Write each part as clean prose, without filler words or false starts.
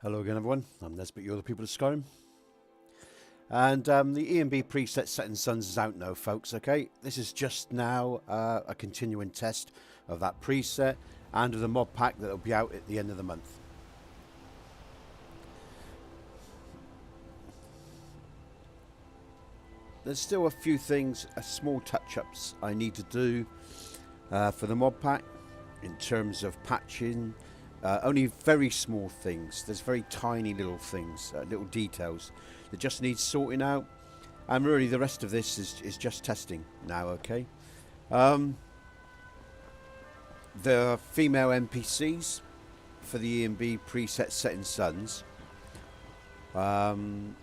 Hello again everyone, I'm Nesbit, you're the People of Skyrim. And the EMB preset Setting Suns is out now folks, okay? This is just now a continuing test of that preset and of the mod pack that will be out at the end of the month. There's still a few things, small touch-ups I need to do for the mod pack in terms of patching. Only very small things. There's very tiny little things, little details that just need sorting out, and really the rest of this is just testing now. Okay. The female NPCs for the EMB preset Setting Suns and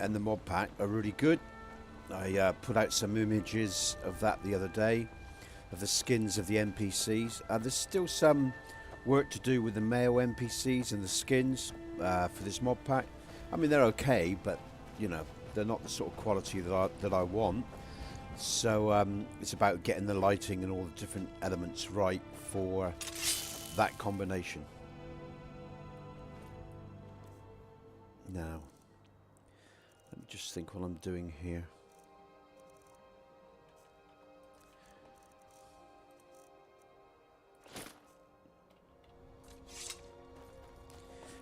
the mod pack are really good. I put out some images of that the other day of the skins of the NPCs. There's still some work to do with the male NPCs and the skins for this mod pack. I mean, they're okay, but you know, they're not the sort of quality that I want. So it's about getting the lighting and all the different elements right for that combination. Now, let me just think what I'm doing here.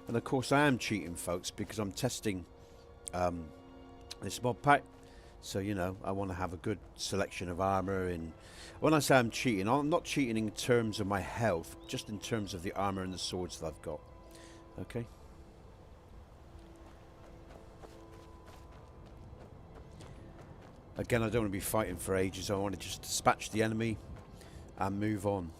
And of course I am cheating folks because I'm testing this mod pack, so you know I want to have a good selection of armor. And when I say I'm cheating, I'm not cheating in terms of my health, just in terms of the armor and the swords that I've got. Okay. Again, I don't want to be fighting for ages. I want to just dispatch the enemy and move on.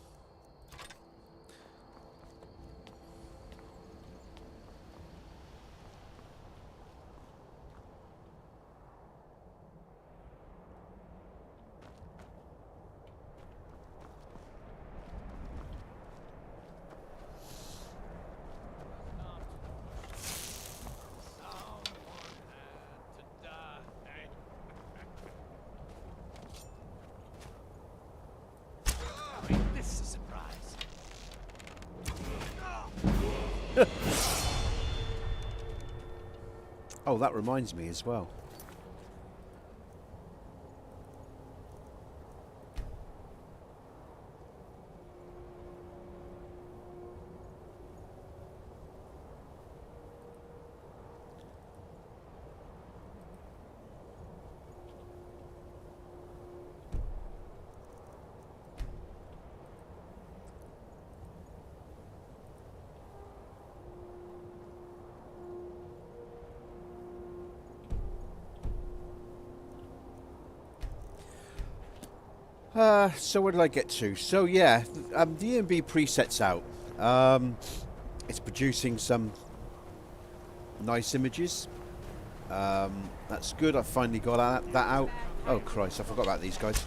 Oh, that reminds me as well. So where did I get to? So yeah, the EMB preset's out. It's producing some nice images. That's good. I finally got that out. Oh Christ, I forgot about these guys.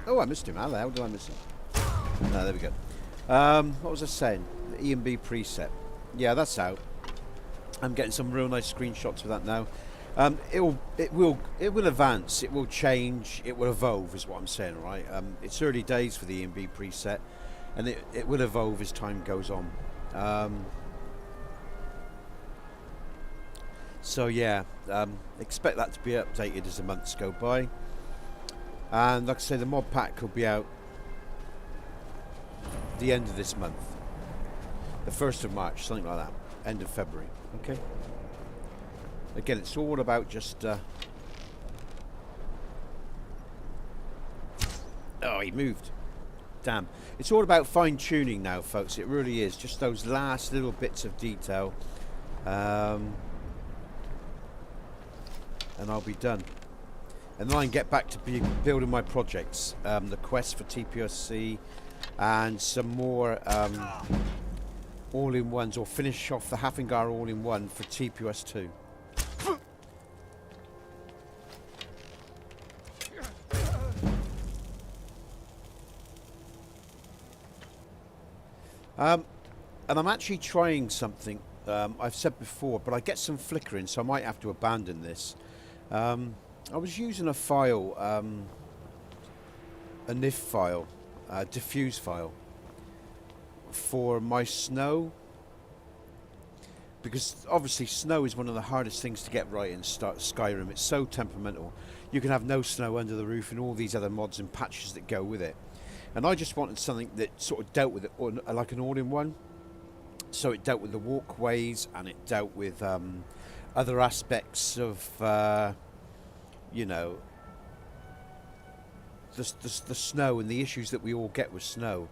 Oh, I missed him. How the hell did I miss him? No, there we go. What was I saying? The EMB preset. Yeah, that's out. I'm getting some real nice screenshots of that now. It will advance, it will change, it will evolve is what I'm saying, right? It's early days for the EMB preset, and it will evolve as time goes on. So yeah, expect that to be updated as the months go by. And like I say, the mod pack will be out the end of this month. The 1st of March, something like that. End of February, okay? Again, it's all about just... Oh, he moved. Damn. It's all about fine-tuning now, folks. It really is. Just those last little bits of detail. And I'll be done. And then I can get back to building my projects. The quest for Tposc and some more all-in-ones, or finish off the Hafingar all-in-one for TPS 2. And I'm actually trying something I've said before, but I get some flickering, so I might have to abandon this. I was using a file, a NIF file, diffuse file, for my snow because obviously snow is one of the hardest things to get right in Skyrim. It's so temperamental. You can have no snow under the roof and all these other mods and patches that go with it. And I just wanted something that sort of dealt with it like an all-in-one. So it dealt with the walkways and it dealt with other aspects of, you know, the snow and the issues that we all get with snow.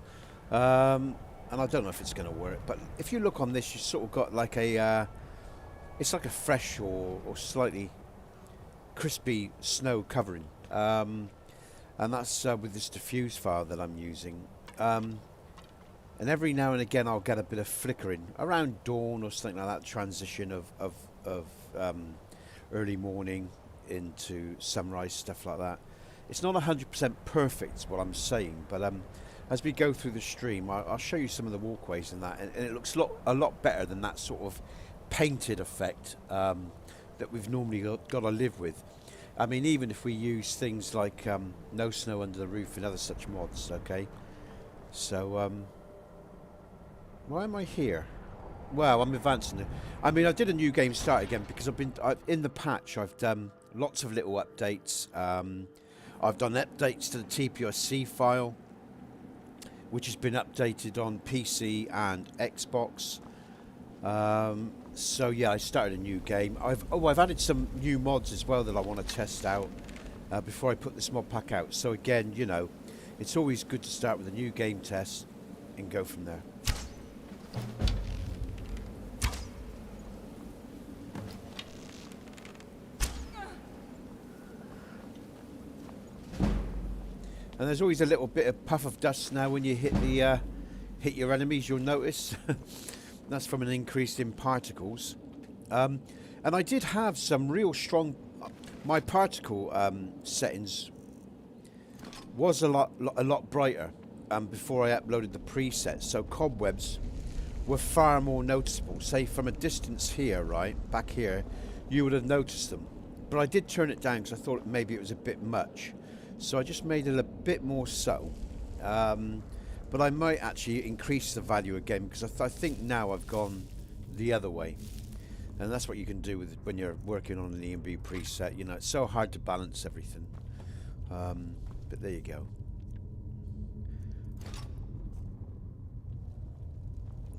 And I don't know if it's going to work, but if you look on this, you sort of got like a, it's like a fresh or slightly crispy snow covering. And that's with this diffuse file that I'm using. And every now and again I'll get a bit of flickering around dawn or something like that, transition of early morning into sunrise, stuff like that. It's not 100% perfect, is what I'm saying, but as we go through the stream, I'll show you some of the walkways and that, and it looks a lot better than that sort of painted effect that we've normally got to live with. I mean, even if we use things like no snow under the roof and other such mods, okay? So, why am I here? Well, I'm advancing it. I mean, I did a new game start again because in the patch, I've done lots of little updates. I've done updates to the Tposc file, which has been updated on PC and Xbox. So yeah, I started a new game. I've added some new mods as well that I want to test out before I put this mod pack out. So again, you know, it's always good to start with a new game test and go from there. And there's always a little bit of puff of dust now when you hit your enemies. You'll notice. That's from an increase in particles. And I did have some real strong... My particle settings was a lot brighter before I uploaded the presets. So cobwebs were far more noticeable. Say from a distance here, right, back here, you would have noticed them. But I did turn it down because I thought maybe it was a bit much. So I just made it a bit more subtle. But I might actually increase the value again because I think now I've gone the other way. And that's what you can do with when you're working on an E&B preset. You know, it's so hard to balance everything. But there you go.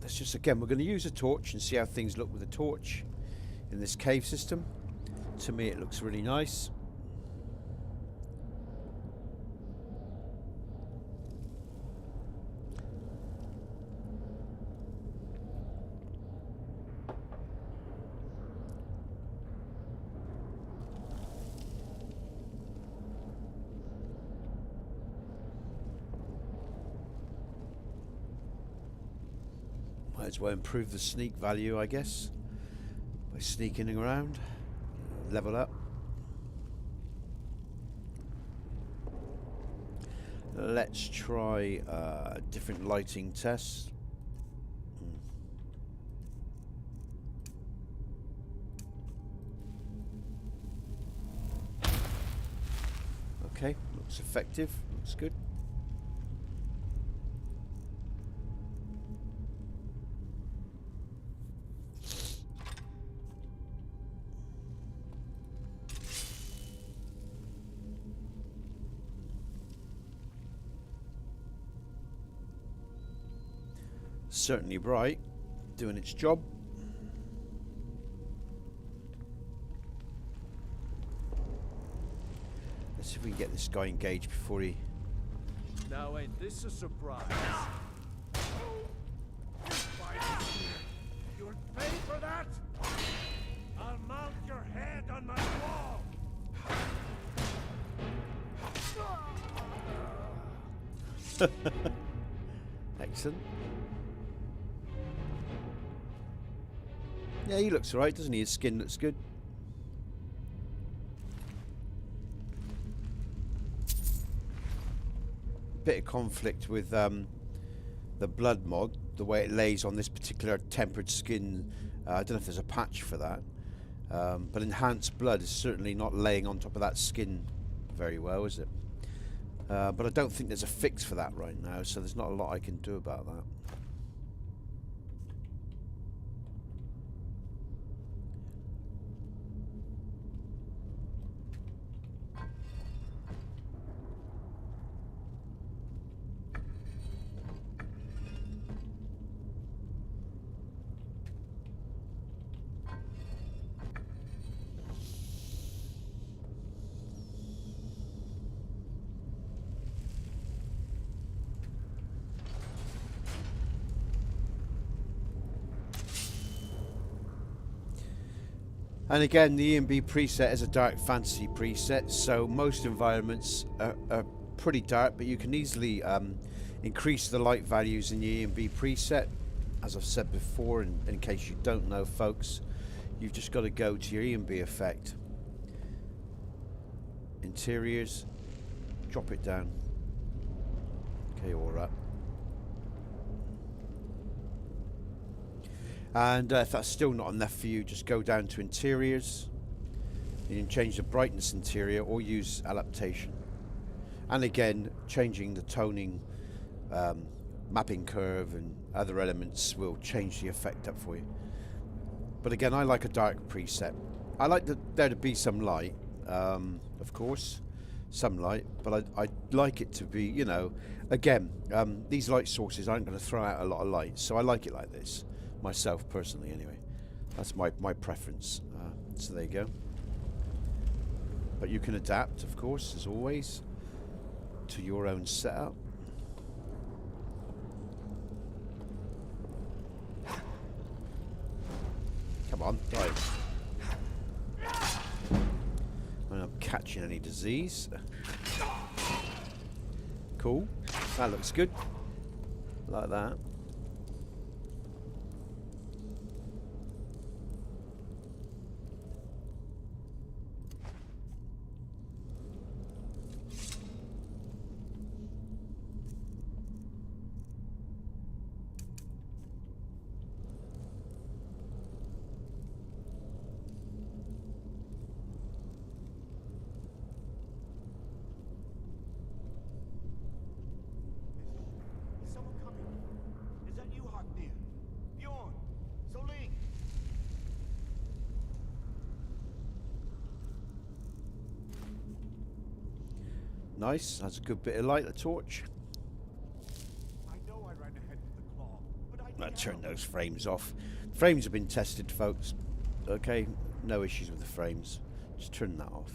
Let's just, again, we're going to use a torch and see how things look with a torch in this cave system. To me, it looks really nice. Might as well improve the sneak value, I guess, by sneaking around. Level up. Let's try a different lighting test. Okay, looks effective, looks good. Certainly bright, doing its job. Let's see if we can get this guy engaged before he... Now ain't this a surprise? You'll pay for that? I'll mount your head on my wall! Excellent. Yeah, he looks alright, doesn't he? His skin looks good. Bit of conflict with the blood mod, the way it lays on this particular tempered skin. I don't know if there's a patch for that. But enhanced blood is certainly not laying on top of that skin very well, is it? But I don't think there's a fix for that right now, so there's not a lot I can do about that. And again, the E&B preset is a dark fantasy preset, so most environments are pretty dark, but you can easily increase the light values in the E&B preset. As I've said before, in case you don't know, folks, you've just got to go to your E&B effect, interiors, drop it down. Okay, all right. And if that's still not enough for you, just go down to interiors. You can change the brightness interior or use adaptation. And again, changing the toning, mapping curve and other elements will change the effect up for you. But again, I like a dark preset. I like there to be some light, of course, some light, but I'd like it to be, you know, again, these light sources aren't going to throw out a lot of light, so I like it like this. Myself personally, anyway. That's my preference. So there you go. But you can adapt, of course, as always, to your own setup. Come on, dive. I'm not catching any disease. Cool. That looks good. Like that. Nice, that's a good bit of light, the torch. I know I ran ahead with the claw, but I I'll turn those frames off. Frames have been tested, folks. Okay, no issues with the frames. Just turn that off.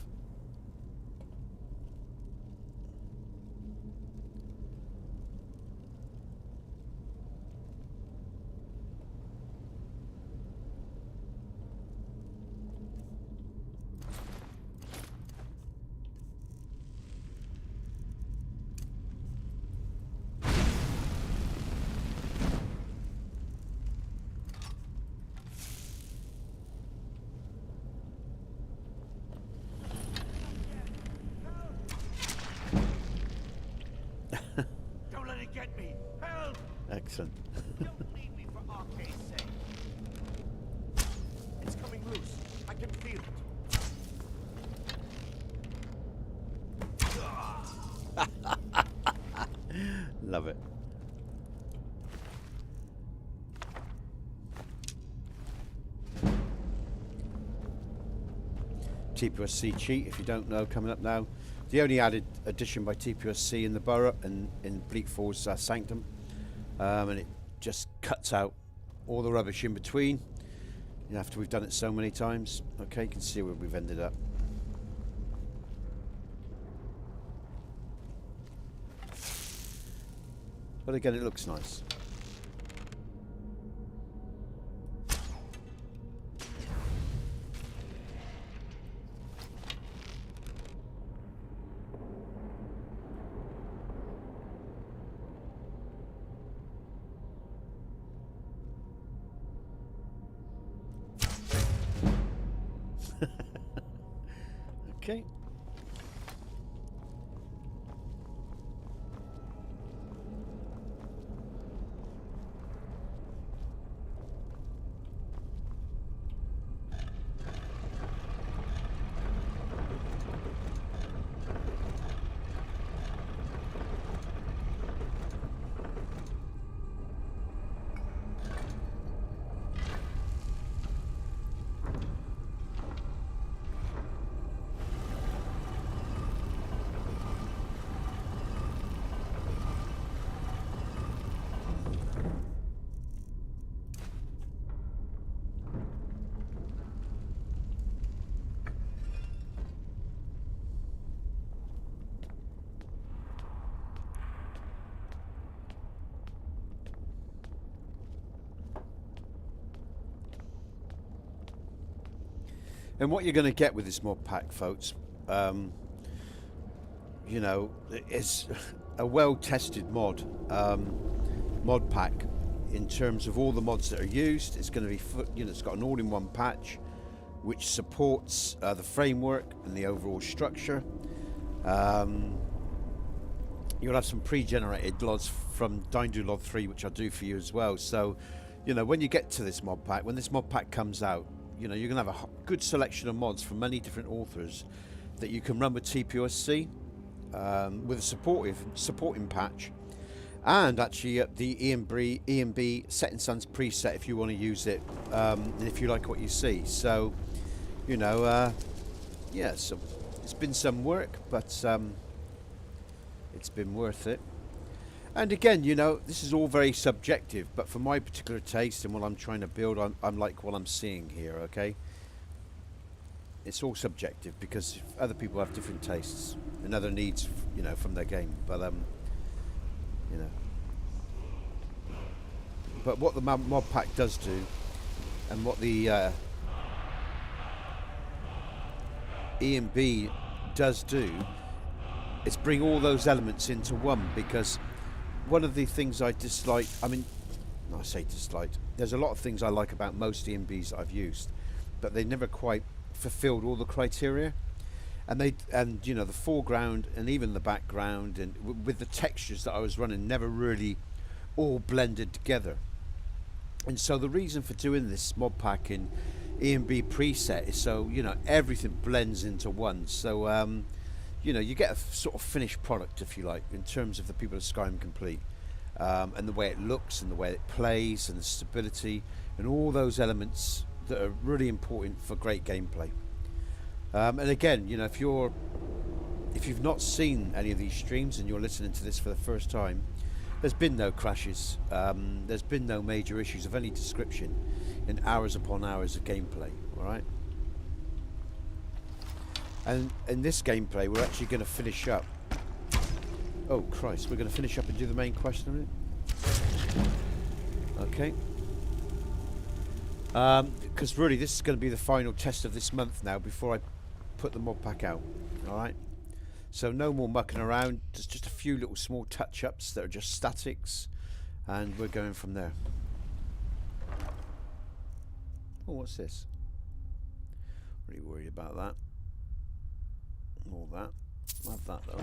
Don't let it get me! Help! Excellent. Don't leave me for RK's sake. It's coming loose. I can feel it. Love it. TPSC cheat, if you don't know, coming up now. The only added addition by TPSC in the Borough and in Bleak Falls Sanctum, and it just cuts out all the rubbish in between. After we've done it so many times, okay, you can see where we've ended up. But again, it looks nice. Okay. And what you're going to get with this mod pack, folks, you know, is a well-tested mod pack in terms of all the mods that are used. It's going to be, you know, it's got an all-in-one patch which supports the framework and the overall structure. You'll have some pre-generated LODs from Dindu LOD 3, which I'll do for you as well. So, you know, when you get to this mod pack, when this mod pack comes out, you know, you're going to have a good selection of mods from many different authors that you can run with TPOSC with a supporting patch, and actually the EMB Setting Suns preset if you want to use it, if you like what you see. So, you know, yeah, so it's been some work, but it's been worth it. And again, you know, this is all very subjective, but for my particular taste and what I'm trying to build, I'm like what I'm seeing here, okay? It's all subjective because other people have different tastes and other needs, you know, from their game. But, you know. But what the mod pack does do, and what the EMB does do, is bring all those elements into one, because one of the things I dislike, I mean, I say dislike, there's a lot of things I like about most EMBs that I've used, but they never quite fulfilled all the criteria. And you know, the foreground and even the background and with the textures that I was running never really all blended together. And so the reason for doing this mod pack in EMB preset is so, you know, everything blends into one. So you know, you get a sort of finished product, if you like, in terms of the People of Skyrim Complete, and the way it looks and the way it plays and the stability and all those elements that are really important for great gameplay. And again, you know, if you've not seen any of these streams and you're listening to this for the first time, there's been no crashes, there's been no major issues of any description in hours upon hours of gameplay, all right? And in this gameplay, we're actually going to finish up. Oh, Christ, we're going to finish up and do the main quest on it? Okay. Because really, this is going to be the final test of this month now before I put the mod pack out, all right? So no more mucking around. There's just a few little small touch-ups that are just statics, and we're going from there. Oh, what's this? Really worried about that. All that. I'll have that though.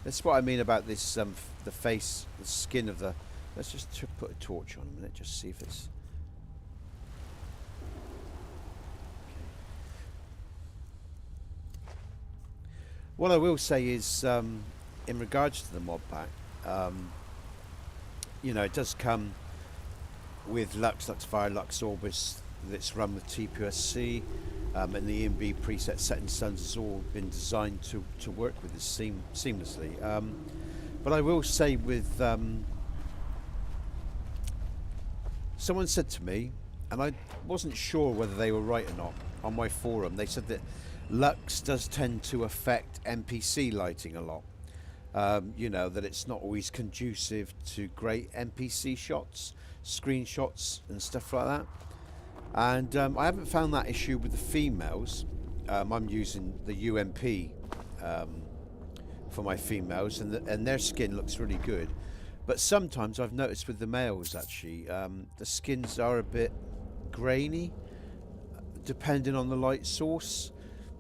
That's what I mean about this. The face, the skin of the. Let's just put a torch on a minute, just see if it's. Okay. What I will say is, in regards to the mod pack, you know, it does come with Lux, Luxfire, Lux Orbis that's run with TPOSC, and the EMB preset Setting Suns has all been designed to work with this seamlessly. But I will say with someone said to me, and I wasn't sure whether they were right or not, on my forum, they said that Lux does tend to affect NPC lighting a lot. You know, that it's not always conducive to great NPC shots, screenshots and stuff like that. And I haven't found that issue with the females. I'm using the UMP for my females, and their skin looks really good. But sometimes I've noticed with the males, actually, the skins are a bit grainy, depending on the light source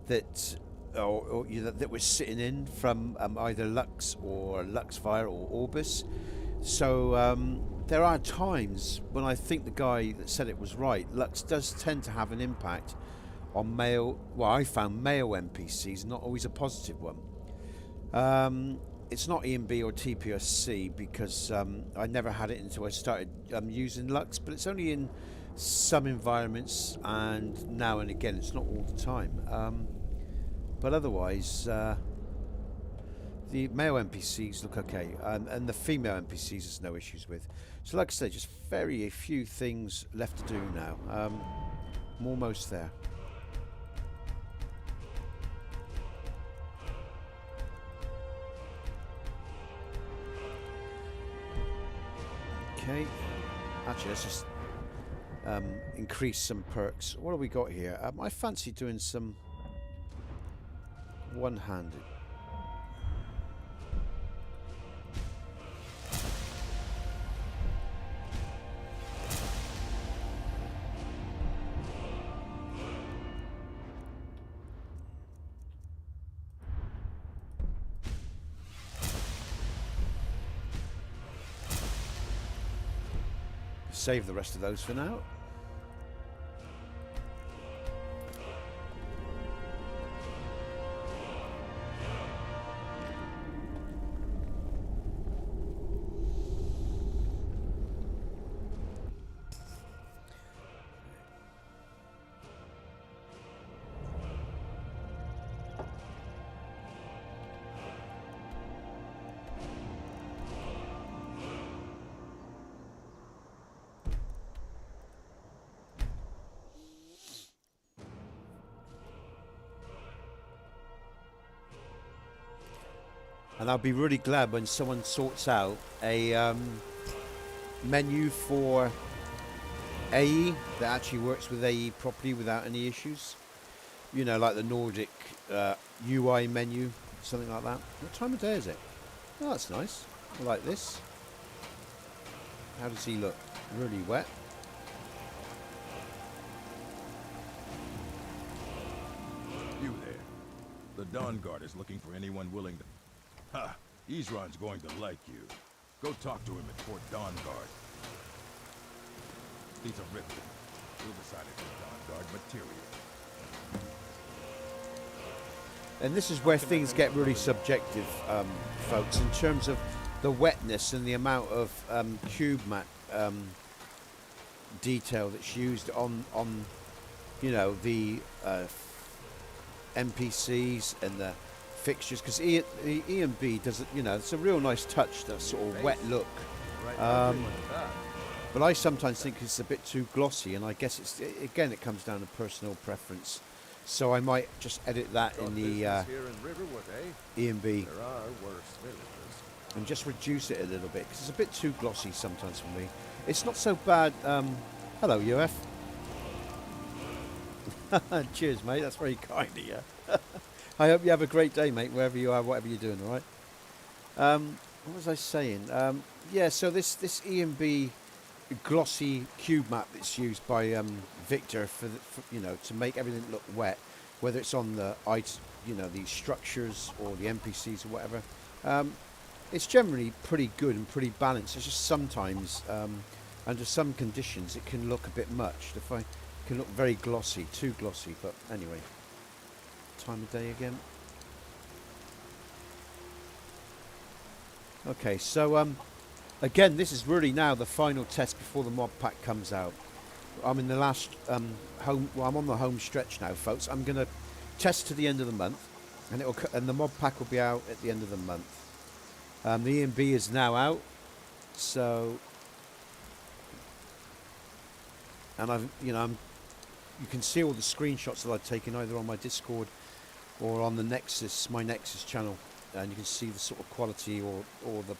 that that we're sitting in from either Lux or Luxfire or Orbis. So there are times when I think the guy that said it was right. Lux does tend to have an impact on male. Well, I found male NPCs not always a positive one. It's not EMB or TPOSC because I never had it until I started using Lux, but it's only in some environments and now and again. It's not all the time. But otherwise, the male NPCs look okay, and the female NPCs there's no issues with. So like I say, just very few things left to do now. I'm almost there. Okay. Actually, let's just increase some perks. What have we got here? I fancy doing some one-handed. Save the rest of those for now. And I'll be really glad when someone sorts out a menu for AE that actually works with AE properly without any issues. You know, like the Nordic UI menu, something like that. What time of day is it? Oh, that's nice. I like this. How does he look? Really wet. You there. The Dawn Guard is looking for anyone willing to... Ha! Isran's going to like you. Go talk to him at Fort Dawn Guard. He's a ripton. He'll decide if it's Dawn Guard material. And this is where things get really subjective, folks, in terms of the wetness and the amount of cube mat detail that's used on you know, the NPCs and the fixtures, because E and B does it, you know, it's a real nice touch, that sort of wet look. But I sometimes think it's a bit too glossy, and I guess it's, again, it comes down to personal preference. So I might just edit that in the E and B and just reduce it a little bit, because it's a bit too glossy sometimes for me. It's not so bad. Hello, UF. Cheers, mate. That's very kind of you. I hope you have a great day, mate, wherever you are, whatever you're doing, all right? What was I saying? Yeah, so this E&B glossy cube map that's used by Victor for you know, to make everything look wet, whether it's on the you know, the structures or the NPCs or whatever. It's generally pretty good and pretty balanced. It's just sometimes under some conditions it can look a bit much. It can look very glossy, too glossy. But anyway, time of day again. Okay, so again, this is really now the final test before the mod pack comes out. I'm in the last home. Well, I'm on the home stretch now, folks. I'm going to test to the end of the month, and the mod pack will be out at the end of the month. The E&B is now out, so, and you can see all the screenshots that I've taken either on my Discord or on the Nexus, my Nexus channel, and you can see the sort of quality or the,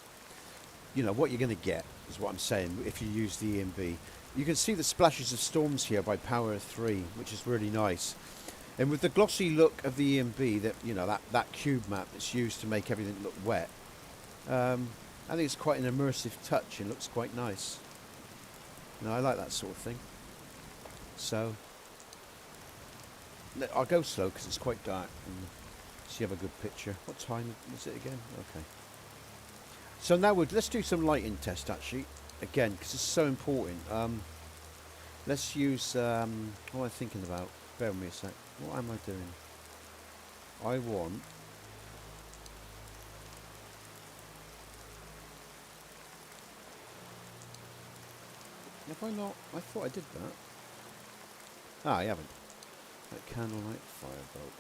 you know, what you're going to get is what I'm saying if you use the E&B. You can see the splashes of storms here by Power of 3, which is really nice. And with the glossy look of the E&B, that, you know, that cube map that's used to make everything look wet, I think it's quite an immersive touch and looks quite nice. No, I like that sort of thing. So I'll go slow because it's quite dark, and so you have a good picture. What time is it again? Okay. So now let's do some lighting test actually, again, because it's so important. Let's use what am I thinking about? Bear with me a sec. What am I doing? I want have I not? I thought I did that. Ah, I haven't. That candlelight firebolt.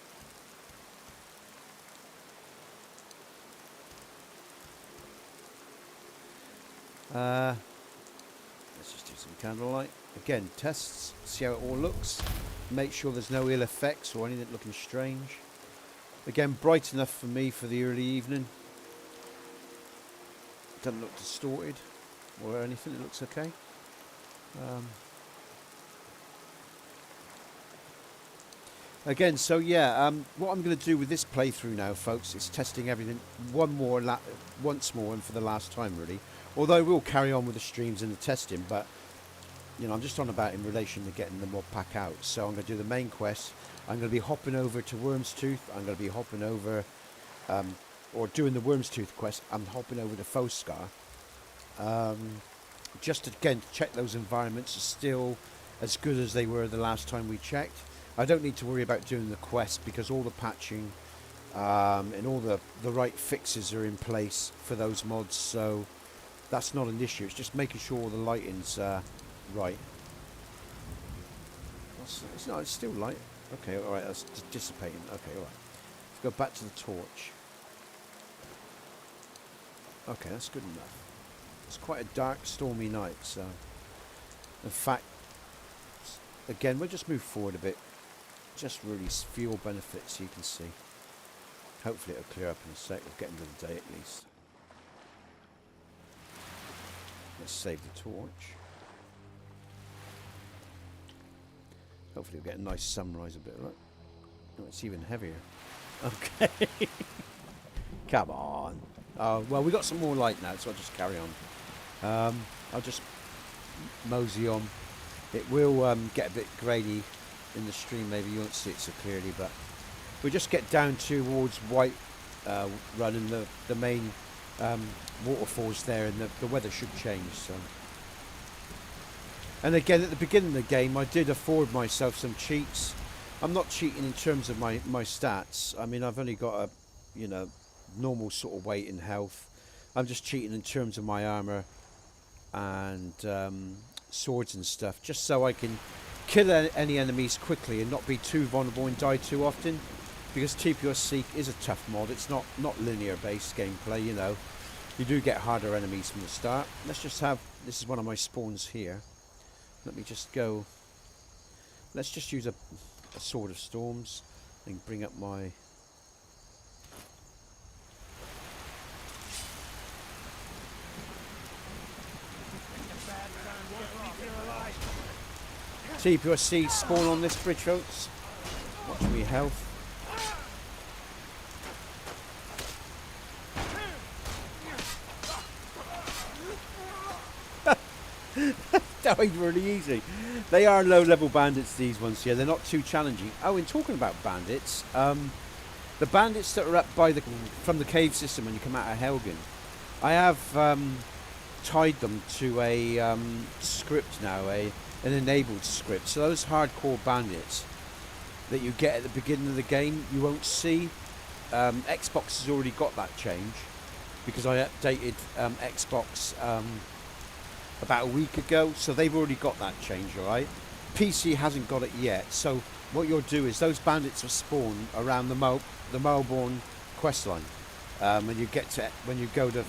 Let's just do some candlelight. Again, tests, see how it all looks. Make sure there's no ill effects or anything looking strange. Again, bright enough for me for the early evening. Doesn't look distorted. or anything. It looks okay. Again, so yeah, what I'm going to do with this playthrough now, folks, is testing everything once more and for the last time, really. Although I will carry on with the streams and the testing, but you know, I'm just on about in relation to getting the mod pack out. So I'm going to do the main quest. I'm going to be hopping over to Worm's Tooth. I'm going to be hopping over, or doing the Worm's Tooth quest. I'm hopping over to Tposc. Just again to check those environments are still as good as they were the last time we checked. I don't need to worry about doing the quest because all the patching and all the right fixes are in place for those mods. So that's not an issue. It's just making sure all the lighting's right. It's still light. Okay, alright, that's dissipating. Okay, alright. Let's go back to the torch. Okay, that's good enough. It's quite a dark, stormy night, so... In fact, again, we'll just move forward a bit. Just really fuel benefits, you can see. Hopefully it'll clear up in a sec. We'll get into the day at least. Let's save the torch. Hopefully we'll get a nice sunrise a bit, right? Oh, it's even heavier. Okay. Come on. Oh, well, we got some more light now, so I'll just carry on. I'll just mosey on. It will get a bit grainy in the stream, maybe you won't see it so clearly, but we just get down towards White Run and the main waterfalls there, and the weather should change. So, and again, at the beginning of the game, I did afford myself some cheats. I'm not cheating in terms of my stats. I mean, I've only got a, you know, normal sort of weight and health. I'm just cheating in terms of my armor and swords and stuff, just so I can kill any enemies quickly and not be too vulnerable and die too often, because TPSC is a tough mod. It's not linear based gameplay, you know. You do get harder enemies from the start. Let's just have, this is one of my spawns here. Let me just go, let's just use a Sword of Storms and bring up my TPSC spawn on this bridge, folks. Watch me health. Died really easy. They are low-level bandits, these ones here. They're not too challenging. Oh, and talking about bandits, the bandits that are up by from the cave system when you come out of Helgen, I have tied them to a script now, an enabled script. So those hardcore bandits that you get at the beginning of the game, you won't see. Xbox has already got that change because I updated Xbox about a week ago, so they've already got that change, alright? PC hasn't got it yet, so what you'll do is those bandits will spawn around the Melbourne questline when you go to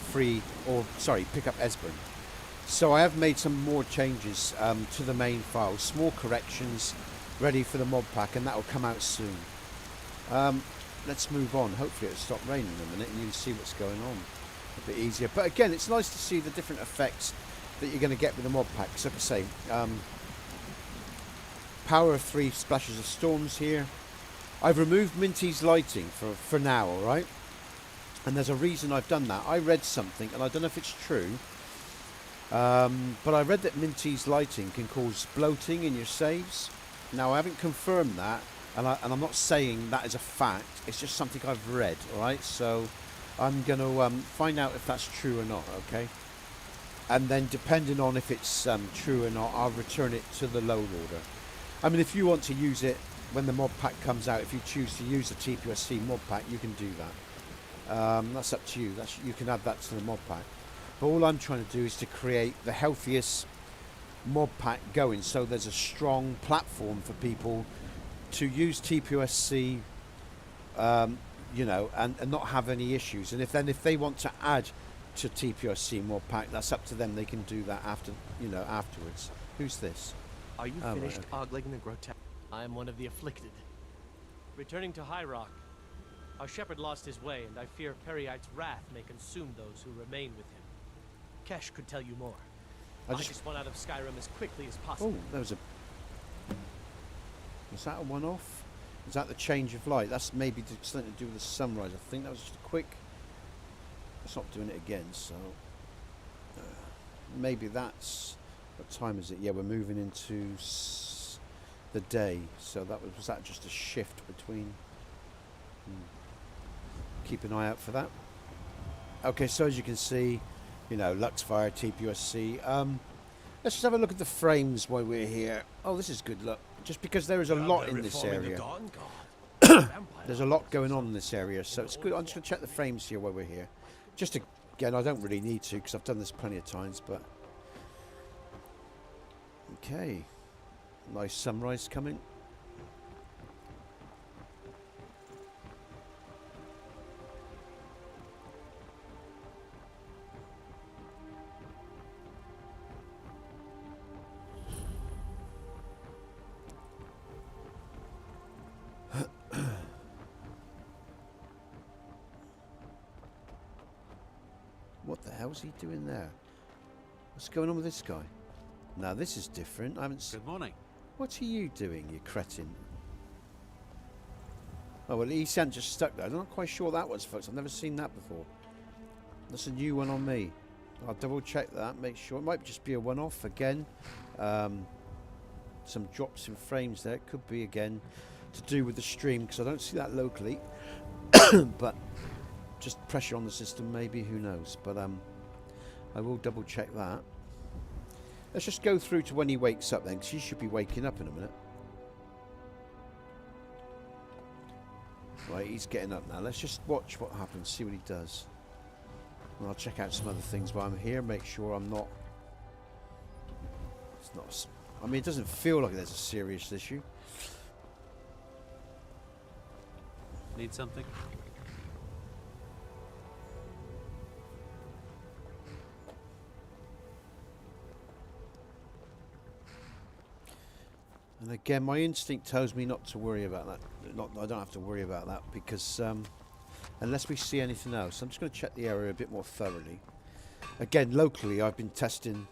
pick up Esbern. So I have made some more changes to the main file, small corrections ready for the mod pack, and that will come out soon. Let's move on. Hopefully it'll stop raining in a minute and you can see what's going on a bit easier. But again, it's nice to see the different effects that you're going to get with the mod pack. So like I say, power of 3 splashes of storms here. I've removed Minty's lighting for now, alright? And there's a reason I've done that. I read something, and I don't know if it's true, but I read that Minty's lighting can cause bloating in your saves. Now, I haven't confirmed that, and I'm not saying that is a fact. It's just something I've read, alright? So I'm going to find out if that's true or not, okay? And then depending on if it's true or not, I'll return it to the load order. I mean, if you want to use it when the mod pack comes out, if you choose to use the TPSC mod pack, you can do that. That's up to you. You can add that to the mod pack. But all I'm trying to do is to create the healthiest mod pack going, so there's a strong platform for people to use TPSC, you know, and not have any issues. And if they want to add to TPSC mod pack, that's up to them. They can do that afterwards. Who's this? Are you finished right, okay. ogling the grotesque? I am one of the afflicted. Returning to High Rock, our shepherd lost his way, and I fear Periite's wrath may consume those who remain with him. Kesh could tell you more. I just want out of Skyrim as quickly as Oh, possible. there was a... Was that a one-off? Is that the change of light? That's maybe something to do with the sunrise. I think that was just a quick... It's not doing it again, so... maybe that's... What time is it? Yeah, we're moving into the day. So that was that just a shift between... Keep an eye out for that. Okay, so as you can see, you know, Luxfire, TPUSC. Let's just have a look at the frames while we're here. Oh, this is good luck. Just because there is a lot in this area. There's a lot going on in this area, so it's good. I'm just going to check the frames here while we're here. Just to, again, I don't really need to because I've done this plenty of times, but... Okay. Nice sunrise coming. What the hell's he doing there? What's going on with this guy? Now this is different. I haven't. Good morning. What are you doing, you cretin? Oh well, he sounded just stuck there. I'm not quite sure what that was, folks. I've never seen that before. That's a new one on me. I'll double check that. Make sure it might just be a one-off again. Some drops in frames there. It could be again to do with the stream because I don't see that locally. But. Just pressure on the system, maybe, who knows. But I will double check that. Let's just go through to when he wakes up then, because he should be waking up in a minute. Right, he's getting up now. Let's just watch what happens, see what he does. And I'll check out some other things while I'm here, make sure I'm not... It's not... I mean, it doesn't feel like there's a serious issue. Need something? And again, my instinct tells me not to worry about that. I don't have to worry about that because unless we see anything else, I'm just going to check the area a bit more thoroughly. Again, locally, I've been testing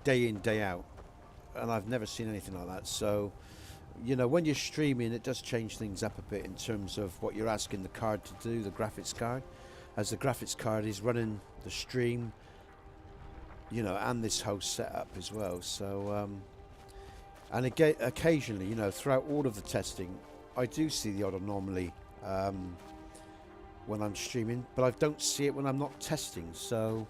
day in, day out, and I've never seen anything like that. So, you know, when you're streaming, it does change things up a bit in terms of what you're asking the card to do, the graphics card, as the graphics card is running the stream, you know, and this whole setup as well. So, and again, occasionally, you know, throughout all of the testing, I do see the odd anomaly when I'm streaming, but I don't see it when I'm not testing. So,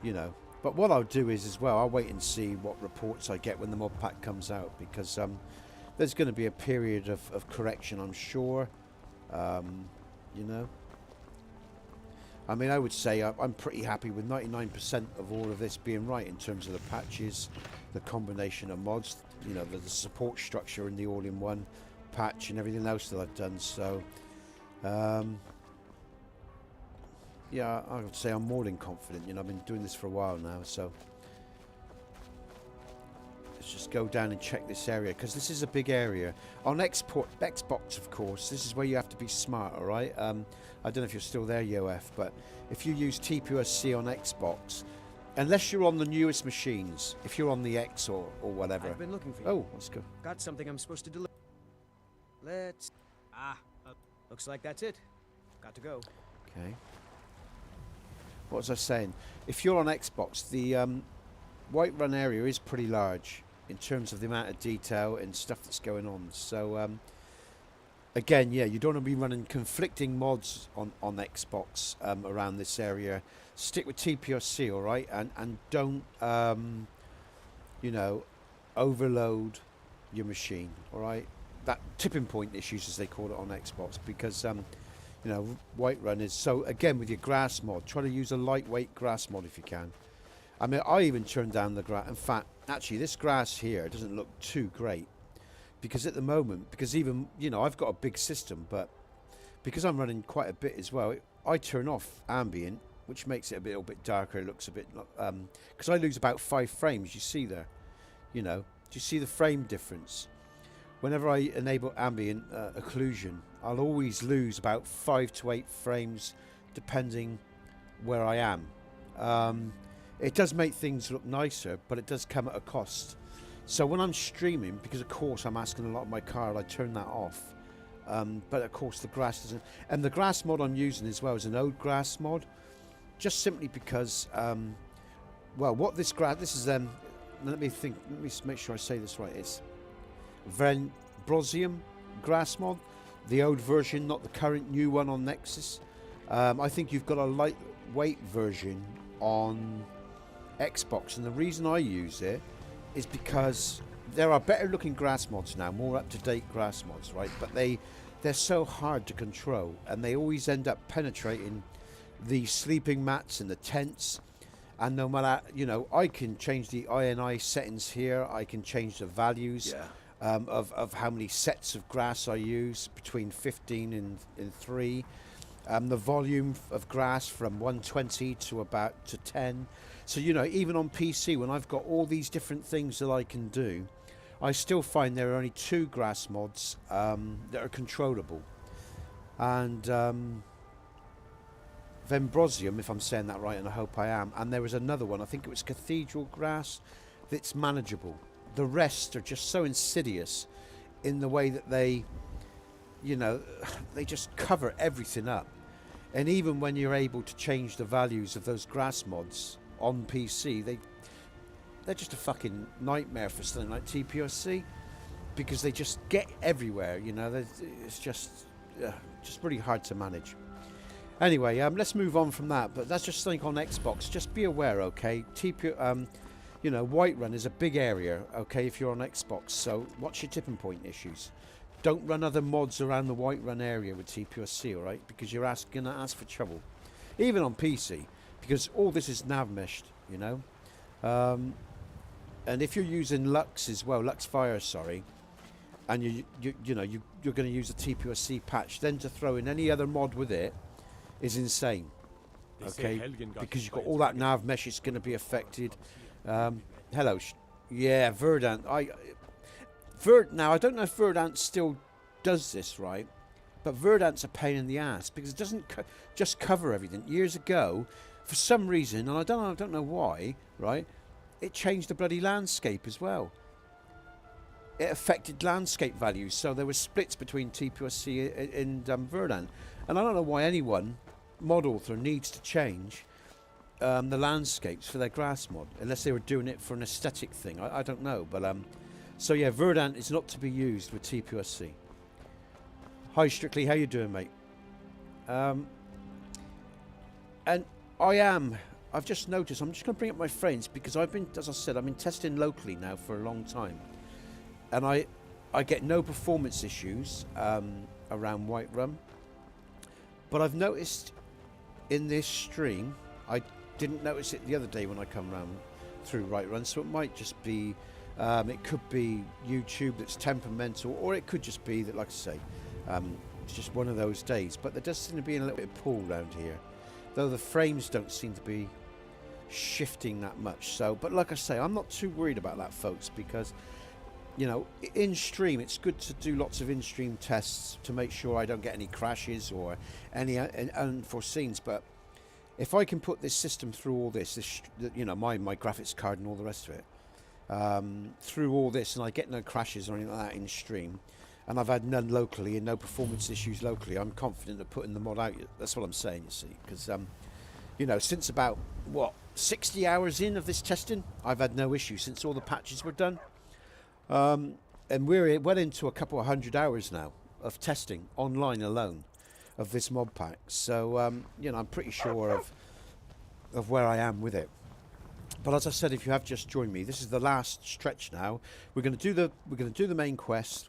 you know, but what I'll do is as well, I'll wait and see what reports I get when the mod pack comes out, because there's going to be a period of correction, I'm sure. You know, I mean, I would say I'm pretty happy with 99% of all of this being right in terms of the patches, the combination of mods, you know, the support structure in the all-in-one patch and everything else that I've done. So, yeah, I would say I'm more than confident. You know, I've been doing this for a while now, so let's just go down and check this area, because this is a big area. On Xbox, of course, this is where you have to be smart, all right? I don't know if you're still there, Yof, but if you use TPUSC on Xbox, unless you're on the newest machines, if you're on the X or whatever. I've been looking for you. Oh, let's go. Got something I'm supposed to deliver. Let's... looks like that's it. Got to go. Okay. What was I saying? If you're on Xbox, the Whiterun area is pretty large in terms of the amount of detail and stuff that's going on. So, again, yeah, you don't want to be running conflicting mods on Xbox around this area. Stick with TPSC, all right, and don't, you know, overload your machine, all right. That tipping point issues, as they call it on Xbox, because you know, Whiterun is so. Again, with your grass mod, try to use a lightweight grass mod if you can. I mean, I even turned down the grass. In fact, actually, this grass here doesn't look too great, because at the moment, because even, you know, I've got a big system, but because I'm running quite a bit as well, I turn off ambient, which makes it a little bit darker. It looks a bit, because I lose about 5 frames. You see there, you know, do you see the frame difference? Whenever I enable ambient occlusion, I'll always lose about 5 to 8 frames, depending where I am. it does make things look nicer, but it does come at a cost. So when I'm streaming, because of course I'm asking a lot of my card, I turn that off. But of course the grass doesn't. And the grass mod I'm using as well is an old grass mod, just simply because, well, what this grass, this is, let me make sure I say this right. It's Venbrosium grass mod, the old version, not the current new one on Nexus. I think you've got a lightweight version on Xbox, and the reason I use it is because there are better looking grass mods now, more up to date grass mods, right? But they're so hard to control, and they always end up penetrating the sleeping mats and the tents. And no matter, you know, I can change the INI settings here. I can change the values of how many sets of grass I use, between 15 and 3. The volume of grass from 120 to 10. So, you know, even on PC, when I've got all these different things that I can do, I still find there are only 2 grass mods that are controllable. And Venbrosium, if I'm saying that right, and I hope I am. And there was another one, I think it was Cathedral Grass, that's manageable. The rest are just so insidious in the way that they, you know, they just cover everything up. And even when you're able to change the values of those grass mods on PC, they're just a fucking nightmare for something like TPOC, because they just get everywhere, you know. It's just really hard to manage. Anyway, let's move on from that. But that's just something on Xbox. Just be aware, okay? You know, Whiterun is a big area, okay, if you're on Xbox. So watch your tipping point issues. Don't run other mods around the Whiterun area with TPOC, all right? Because you're going to ask for trouble. Even on PC, because all this is nav meshed, you know. And if you're using Lux as well, Lux Fire, sorry, and you're going to use a TPOC patch, then to throw in any other mod with it is insane. Okay, because you've got all that nav mesh, it's going to be affected. Hello, yeah, Verdant. Now I don't know if Verdant still does this, right? But Verdant's a pain in the ass because it doesn't just cover everything. Years ago, for some reason, and I don't know why, right? It changed the bloody landscape as well. It affected landscape values, so there were splits between TPOC and Verdant. And I don't know why anyone, mod author, needs to change the landscapes for their grass mod, unless they were doing it for an aesthetic thing. I don't know, but so yeah, Verdant is not to be used with TPOC. Hi Strictly, how you doing, mate? And I've just noticed, I'm just going to bring up my friends because I've been, as I said, I've been testing locally now for a long time. And I get no performance issues around Whiterun. But I've noticed in this stream, I didn't notice it the other day when I come around through Whiterun, so it might just be, it could be YouTube that's temperamental, or it could just be that, like I say, it's just one of those days. But there does seem to be a little bit of pull around here, though the frames don't seem to be shifting that much. So, but like I say, I'm not too worried about that, folks, because, you know, in stream it's good to do lots of in-stream tests to make sure I don't get any crashes or any unforeseens. But if I can put this system through all this, you know, my graphics card and all the rest of it, through all this, and I get no crashes or anything like that in stream, and I've had none locally and no performance issues locally, I'm confident of putting the mod out. That's what I'm saying, you see, because you know, since about 60 hours in of this testing, I've had no issue since all the patches were done. And we're well into a couple of 100 hours now of testing online alone of this mod pack. So you know, I'm pretty sure of where I am with it. But as I said, if you have just joined me, this is the last stretch now. We're going to do the main quest,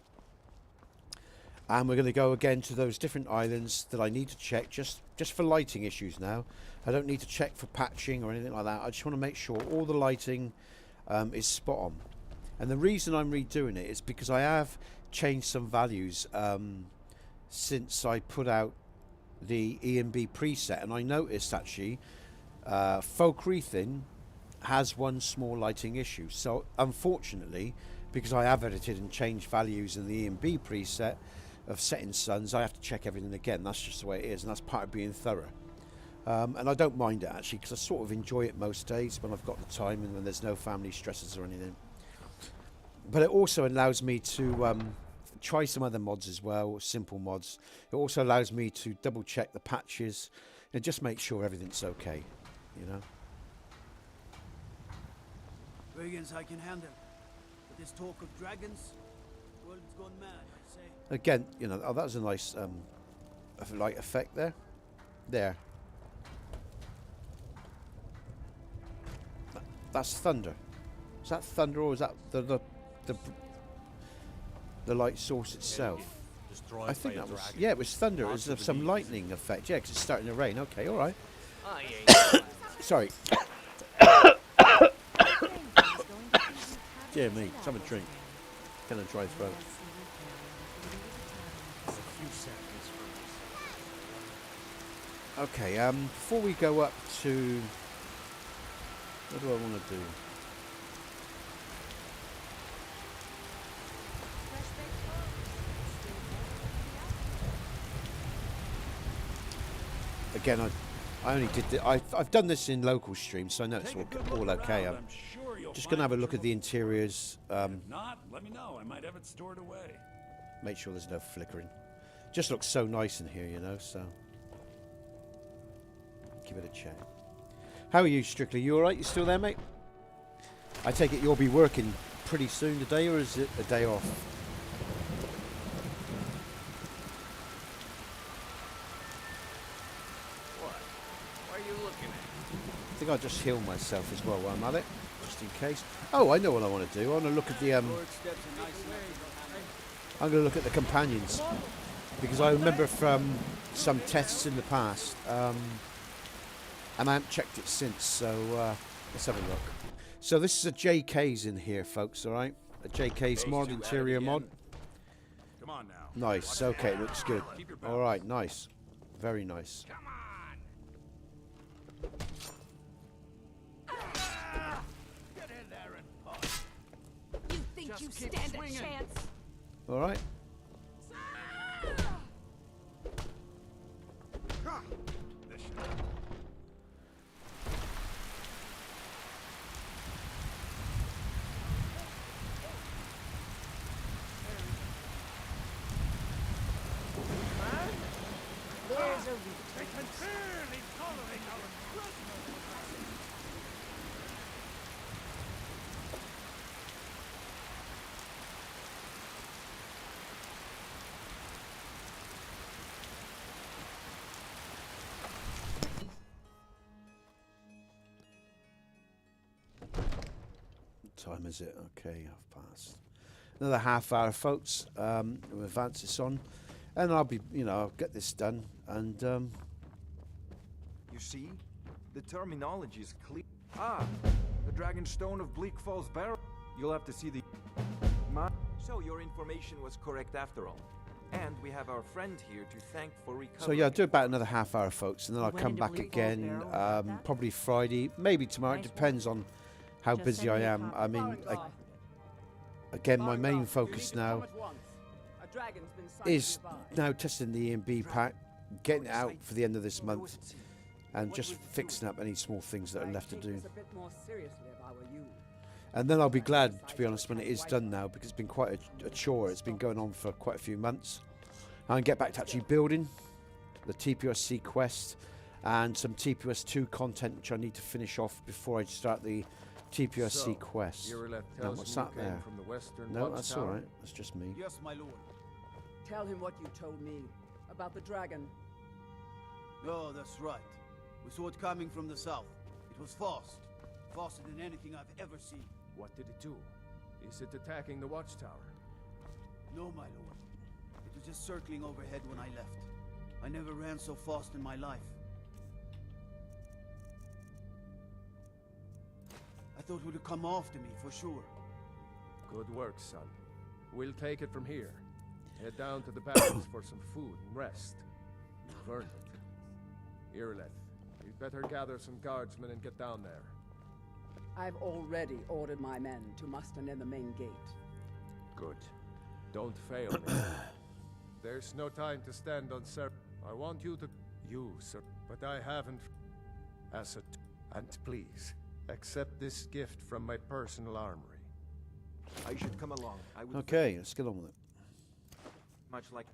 and we're going to go again to those different islands that I need to check just for lighting issues now. I don't need to check for patching or anything like that. I just want to make sure all the lighting is spot on. And the reason I'm redoing it is because I have changed some values since I put out the EMB preset, and I noticed actually Folk Rethin has one small lighting issue. So unfortunately, because I have edited and changed values in the EMB preset of setting suns, I have to check everything again. That's just the way it is, and that's part of being thorough. And I don't mind it actually, because I sort of enjoy it most days when I've got the time and when there's no family stresses or anything. But it also allows me to try some other mods as well, simple mods. It also allows me to double check the patches and just make sure everything's okay, you know. Brigands I can handle. But this talk of dragons, the world's gone mad, I say. Again, you know, oh, that was a nice light effect there. There. That's thunder. Is that thunder, or is that the light source itself? I think that was, yeah, it was thunder. It was some lightning effect. Yeah, because it's starting to rain. Okay, all right. Sorry. Dear me, let's have a drink. Kind of dry throat. Okay, before we go up to... What do I want to do? Again, I only did I've done this in local streams, so I know it's all okay. I'm just going to have a look at the interiors. If not, let me know. I might have it stored away. Make sure there's no flickering. Just looks so nice in here, you know, so... Give it a check. How are you, Strictly? You alright? You still there, mate? I take it you'll be working pretty soon today, or is it a day off? What? Why are you looking at? I think I'll just heal myself as well while I'm at it, just in case. Oh, I know what I want to do. I want to look at the I'm going to look at the companions, because I remember from some tests in the past, and I haven't checked it since. So let's have a look. So this is a JK's in here, folks. All right, a JK's mod, interior mod. Come on now. Nice. Okay, looks good. All right, nice, very nice. Come on. Get in there and push. You think you stand a chance? All right. This should They can clearly tolerate our prisoners. What time is it? Okay, half past. Another half hour, folks. We'll advance this on, and I'll be, you know, I'll get this done. And You see? The terminology is clear. Ah, the Dragon Stone of Bleak Falls Barrow. You'll have to see the... So your information was correct after all. And we have our friend here to thank for recovering. so yeah, I'll do about another half hour, folks, and then I'll Went come into back Bleak Falls again. Barrow like that? Probably Friday, maybe tomorrow. It Nice depends on how Just busy send I me a am. copy. I mean, again, my main focus now is now testing the E&B pack, getting it out for the end of this month, and just fixing up any small things that are left to do. And then I'll be glad, to be honest, when it is done now, because it's been quite a chore. It's been going on for quite a few months. I can get back to actually building the TPSC quest and some TPS2 content, which I need to finish off before I start the TPSC quest. Now, what's that there? No, that's all right. That's just me. Yes, my lord. Tell him what you told me about the dragon. Oh, that's right. We saw it coming from the south. It was fast. Faster than anything I've ever seen. What did it do? Is it attacking the watchtower? No, my lord. It was just circling overhead when I left. I never ran so fast in my life. I thought it would come after me, for sure. Good work, son. We'll take it from here. Head down to the barracks for some food and rest. You've earned it. Irileth, you'd better gather some guardsmen and get down there. I've already ordered my men to muster near the main gate. Good. Don't fail me. There's no time to stand on I want you to... You, sir. But I haven't. And please, accept this gift from my personal armory. I should come along. I would Okay, let's get on with it. much like...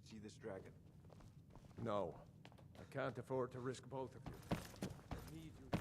See this dragon? No, I can't afford to risk both of you. I need you here.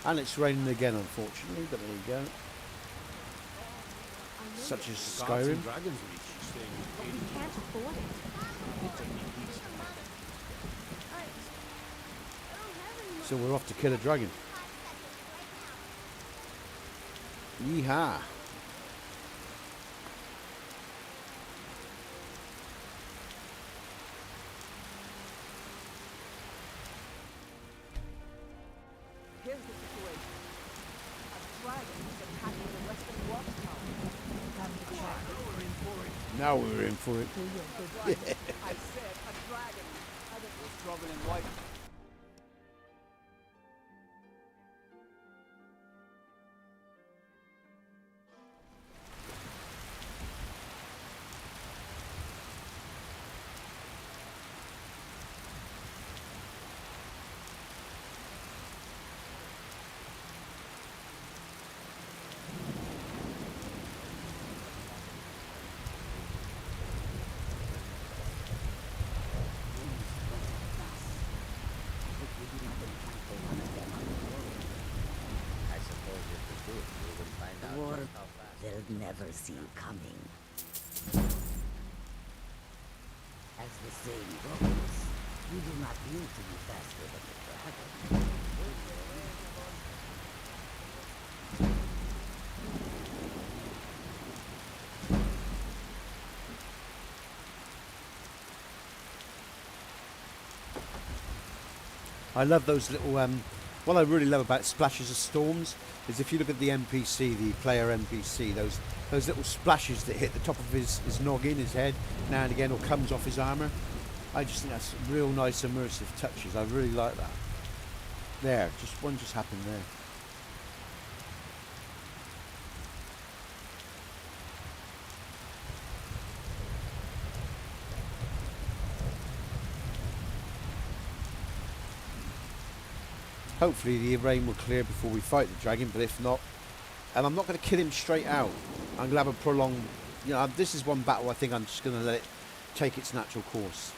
And it's raining again, unfortunately, but there you go. Such as Skyrim. Dragons reach, saying But we can't afford it. So we're off to kill a dragon. Yeehaw. Here's the situation. A dragon is attacking the western watchtower. Now we're in for it. I said a dragon. There's trouble in White. They'll never see you coming. As the saying goes, you do not need to be faster than the dragon. I love those little, what I really love about Splashes of Storms is if you look at the NPC, the player NPC, those little splashes that hit the top of his noggin, his head, now and again, or comes off his armour. I just think that's real nice immersive touches. I really like that. There, one just happened there. Hopefully the rain will clear before we fight the dragon, but if not, and I'm not going to kill him straight out. I'm going to have a prolonged, this is one battle I think I'm just going to let it take its natural course.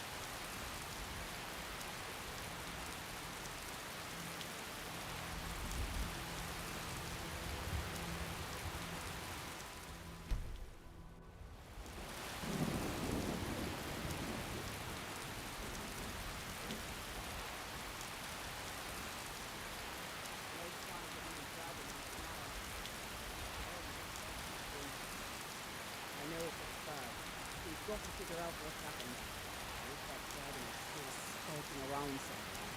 Got to figure out what happened. If that dragon is still skulking around somewhere.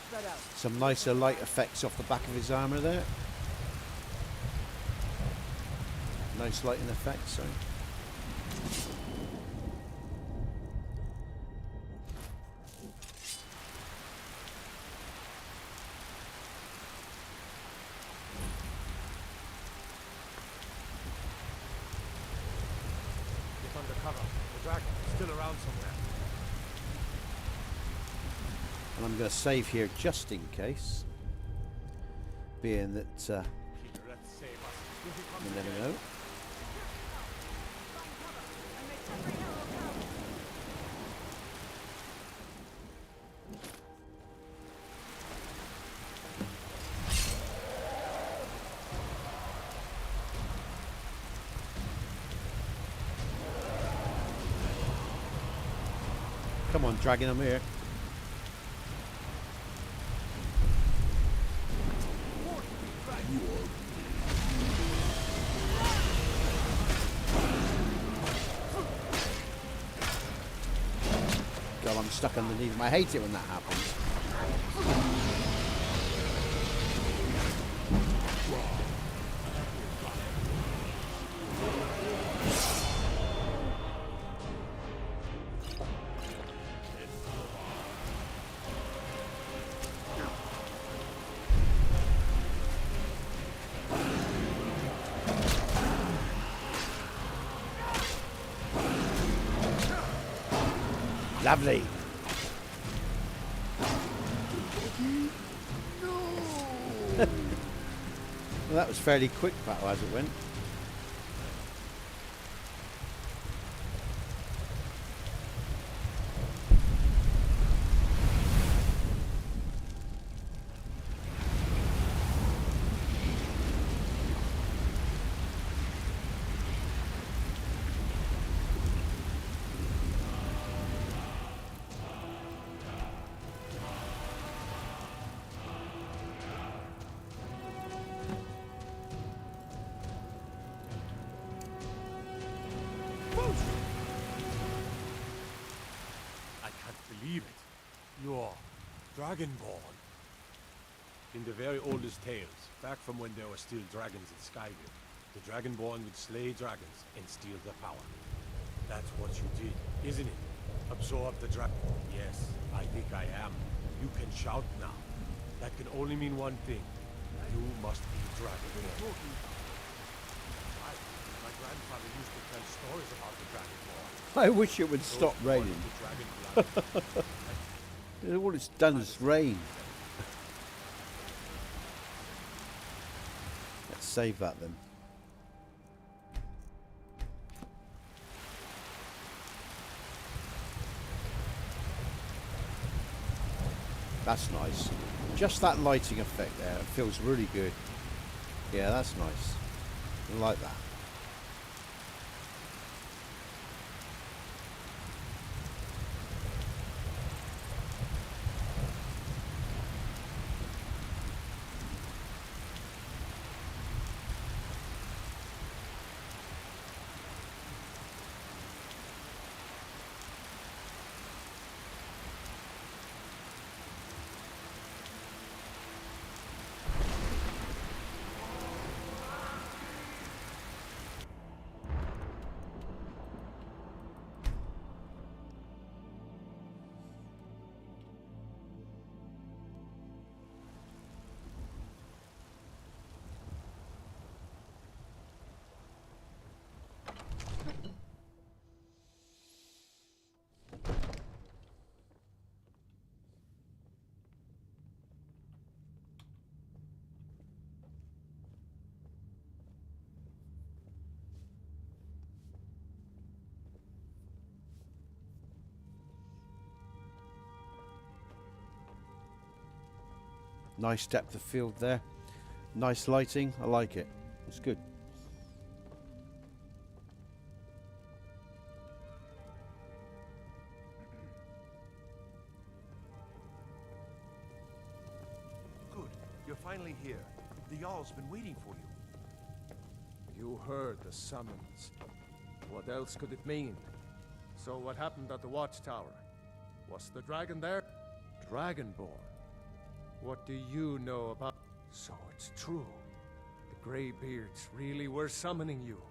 Spread out. Some nicer light effects off the back of his armour there. Nice lighting effects, sorry. And I'm going to save here just in case, being that you never know. Come on, dragon, I'm here. I'm stuck underneath them. I hate it when that happens. Lovely. Well, that was fairly quick battle as it went. Dragonborn. In the very oldest tales, back from when there were still dragons in Skyrim, the Dragonborn would slay dragons and steal their power. That's what you did, isn't it? Absorb the dragon. Yes, I think I am. You can shout now. That can only mean one thing. You must be Dragonborn. My grandfather used to tell stories about the Dragonborn. I wish it would stop raining. All it's done is rain. Let's save that then. That's nice. Just that lighting effect there, it feels really good. Yeah, that's nice. I like that. Nice depth of field there. Nice lighting. I like it. It's good. Good. You're finally here. The Jarl's been waiting for you. You heard the summons. What else could it mean? So what happened at the watchtower? Was the dragon there? Dragonborn. What do you know about... So it's true. The Greybeards really were summoning you.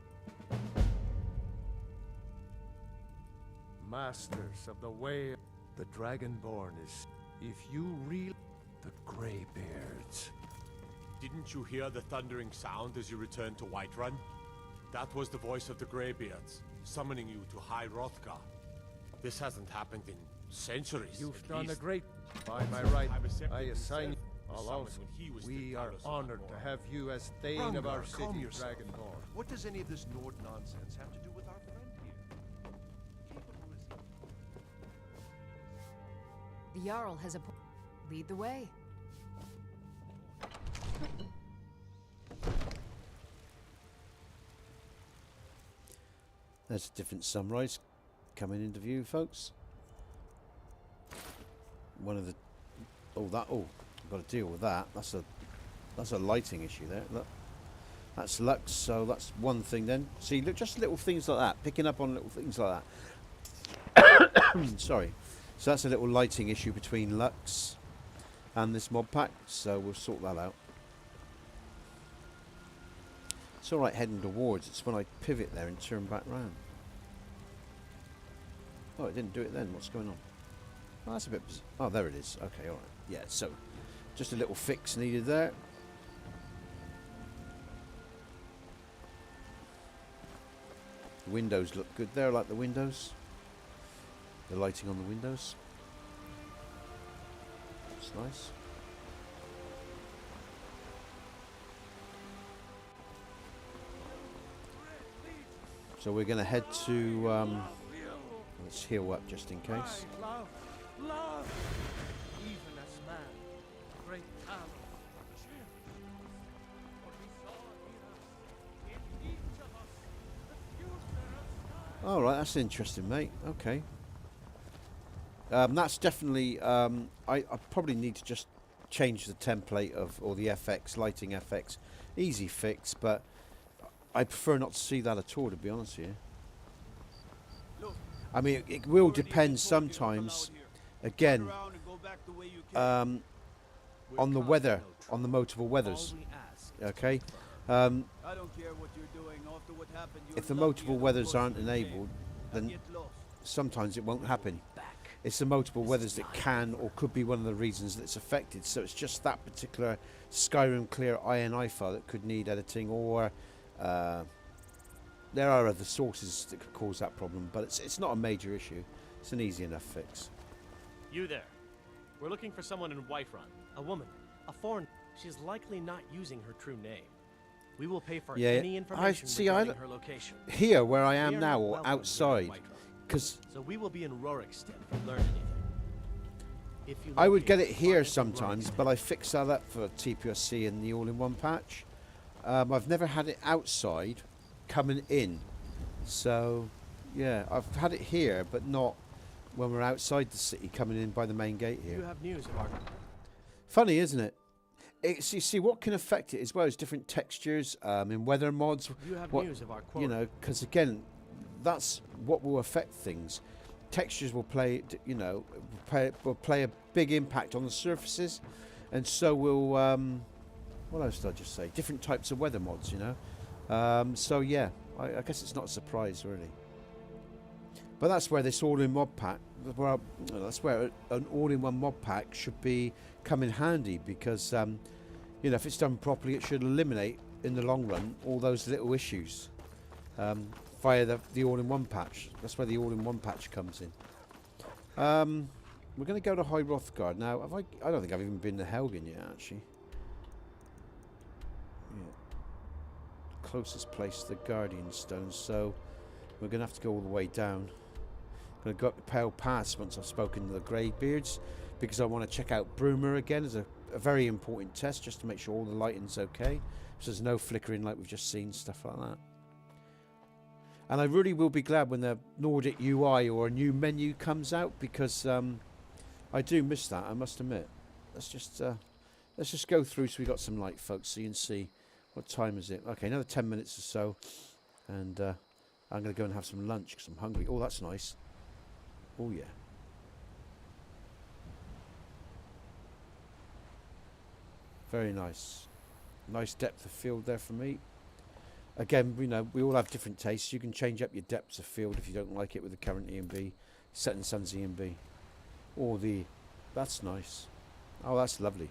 Masters of the way... The Dragonborn is... If you really... The Greybeards. Didn't you hear the thundering sound as you returned to Whiterun? That was the voice of the Greybeards, summoning you to High Hrothgar. This hasn't happened in centuries. You've done a great... By my right, I assign you. We are honored to have you as Thane of our city, Dragonborn. What does any of this Nord nonsense have to do with our friend here? The Jarl has a... Lead the way. There's a different sunrise coming into view, folks. One of the... Oh, that... Oh, I've got to deal with that. That's a lighting issue there. Look. That's Lux, so that's one thing then. See, look, just little things like that. Picking up on little things like that. Sorry. So that's a little lighting issue between Lux and this mod pack, so we'll sort that out. It's alright heading towards, it's when I pivot there and turn back round. Oh, it didn't do it then, what's going on? Oh, that's a bit oh, there it is. Okay, alright. Yeah, so just a little fix needed there. The windows look good there, I like the windows. The lighting on the windows. It's nice. So we're going to head to, let's heal up just in case. All right, that's interesting, mate. Okay. That's definitely, I probably need to just change the template of, or the FX, lighting FX. Easy fix, but I prefer not to see that at all, to be honest with you. I mean, it will depend sometimes, again, on the weather, on the multiple weathers. Okay? If the multiple weathers aren't enabled, then sometimes it won't happen. It's the multiple weathers that can or could be one of the reasons that it's affected. So it's just that particular Skyrim clear INI file that could need editing, or there are other sources that could cause that problem, but it's not a major issue. It's an easy enough fix. You there. We're looking for someone in Whiterun. A woman. A foreign. She's likely not using her true name. We will pay for any information regarding her location. Here, where I am now, or outside, because so we will be in Rorikstead if you learn anything. If you I would get it here sometimes, but I fix that up for TPSC in the all-in-one patch. I've never had it outside, coming in. So, yeah, I've had it here, but not when we're outside the city, coming in by the main gate here. You have news of our... Funny, isn't it? It's, you see, what can affect it as well as different textures in weather mods. You have news of our quarry. You know, because again, that's what will affect things. Textures will play, you know, will play a big impact on the surfaces, and so will what else did I just say? Different types of weather mods, you know. So yeah, I guess it's not a surprise really. But that's where this all-in mod pack, well, that's where an all-in-one mod pack should be come in handy, because you know, if it's done properly, it should eliminate in the long run all those little issues via the all-in-one patch. That's where the all-in-one patch comes in. We're going to go to High Rothgard now. I don't think I've even been to Helgen yet, actually. Yeah. Closest place to the Guardian Stone, so we're going to have to go all the way down. I'm going to go up the Pale Pass once I've spoken to the Greybeards, because I want to check out Broomer again as a very important test, just to make sure all the lighting's okay, so there's no flickering like we've just seen, stuff like that. And I really will be glad when the Nordic UI or a new menu comes out, because I do miss that, I must admit. Let's just go through so we got some light, folks, so you can see what time is it. Okay, another 10 minutes or so, and I'm going to go and have some lunch because I'm hungry. Oh, that's nice. Oh yeah. Very nice. Nice depth of field there for me. Again, you know, we all have different tastes. You can change up your depths of field if you don't like it with the current E&B, Setting Sun's E&B, or the. That's nice. Oh, that's lovely.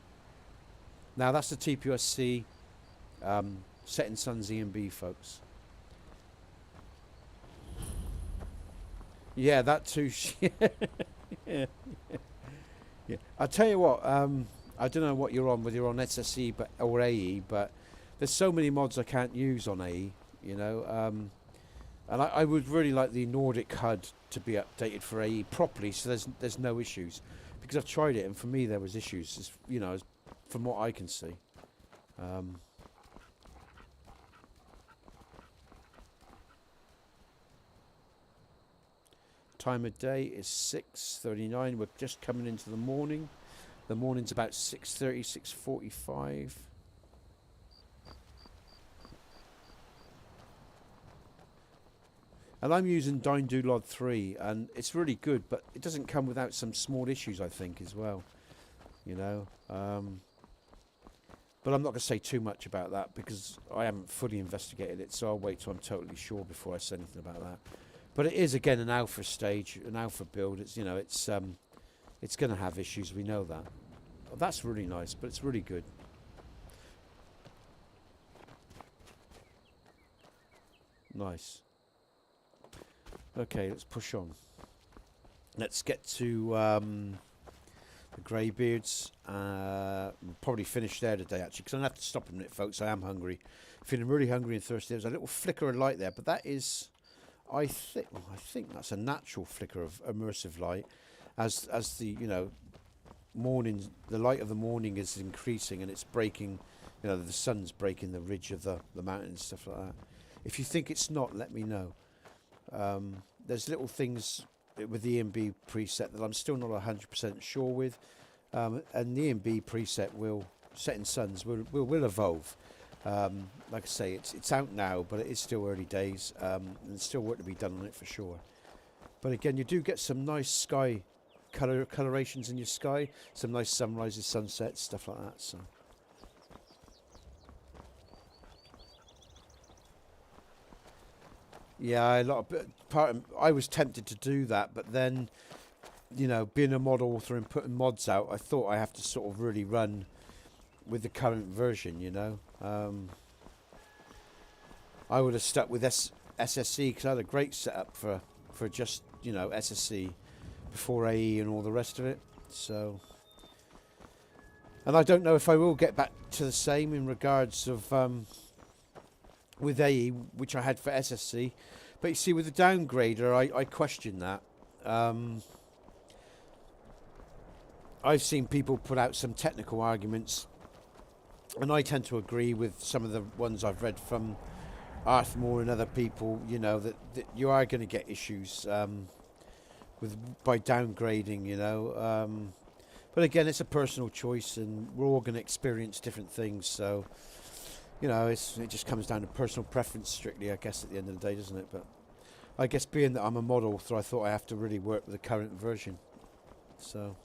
Now that's the TPSC Setting Sun's E&B, folks. Yeah, that too. Yeah. I'll tell you what. I don't know what you're on, whether you're on SSE or AE, but there's so many mods I can't use on AE, you know. And I would really like the Nordic HUD to be updated for AE properly, so there's no issues, because I've tried it and for me there was issues, you know, from what I can see. Time of day is 6:39. We're just coming into the morning. The morning's about 6:30, 6:45. And I'm using Dyndulodd 3, and it's really good, but it doesn't come without some small issues, I think, as well. You know, but I'm not going to say too much about that because I haven't fully investigated it, so I'll wait till I'm totally sure before I say anything about that. But it is, again, an alpha stage, an alpha build. It's, you know, it's going to have issues. We know that. That's really nice, but it's really good. Nice. Okay, let's push on. Let's get to the Greybeards. We'll probably finish there today, actually, because I'm going to have to stop a minute, folks. I am hungry. Feeling really hungry and thirsty. There's a little flicker of light there, but that is, I think that's a natural flicker of immersive light. As the, you know, morning, the light of the morning is increasing and it's breaking, you know, the sun's breaking the ridge of the mountain and stuff like that. If you think it's not, let me know. There's little things with the EMB preset that I'm still not 100% sure with, and the EMB preset will, setting suns will evolve. Like I say, it's out now, but it is still early days, and there's still work to be done on it for sure. But again, you do get some nice sky colorations in your sky, some nice sunrises, sunsets, stuff like that. So. Yeah, I was tempted to do that, but then, you know, being a mod author and putting mods out, I thought I have to sort of really run with the current version, you know. I would have stuck with SSE because I had a great setup for just, you know, SSE before AE and all the rest of it. So, and I don't know if I will get back to the same in regards of with AE, which I had for SSC, but you see, with the downgrader, I question that. I've seen people put out some technical arguments, and I tend to agree with some of the ones I've read from Arthmoors and other people. You know that you are going to get issues by downgrading. You know, but again, it's a personal choice, and we're all going to experience different things. So. You know, it just comes down to personal preference, strictly, I guess, at the end of the day, doesn't it? But I guess being that I'm a mod author, I thought I have to really work with the current version. So.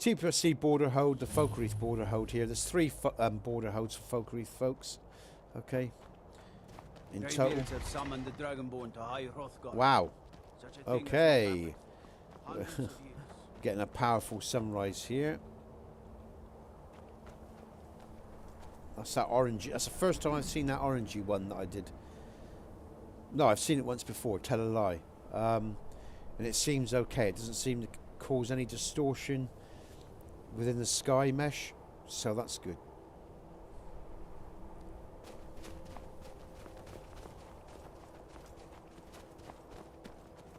Tposc border hold, the Folkreath border hold here. There's 3 border holds for Folkreath, folks. Okay. In total. Have summoned the Dragonborn to high Roth. Wow. Okay. Getting a powerful sunrise here. That's that orangey. That's the first time I've seen that orangey one that I did. No, I've seen it once before. Tell a lie. And it seems okay. It doesn't seem to cause any distortion within the sky mesh, so that's good.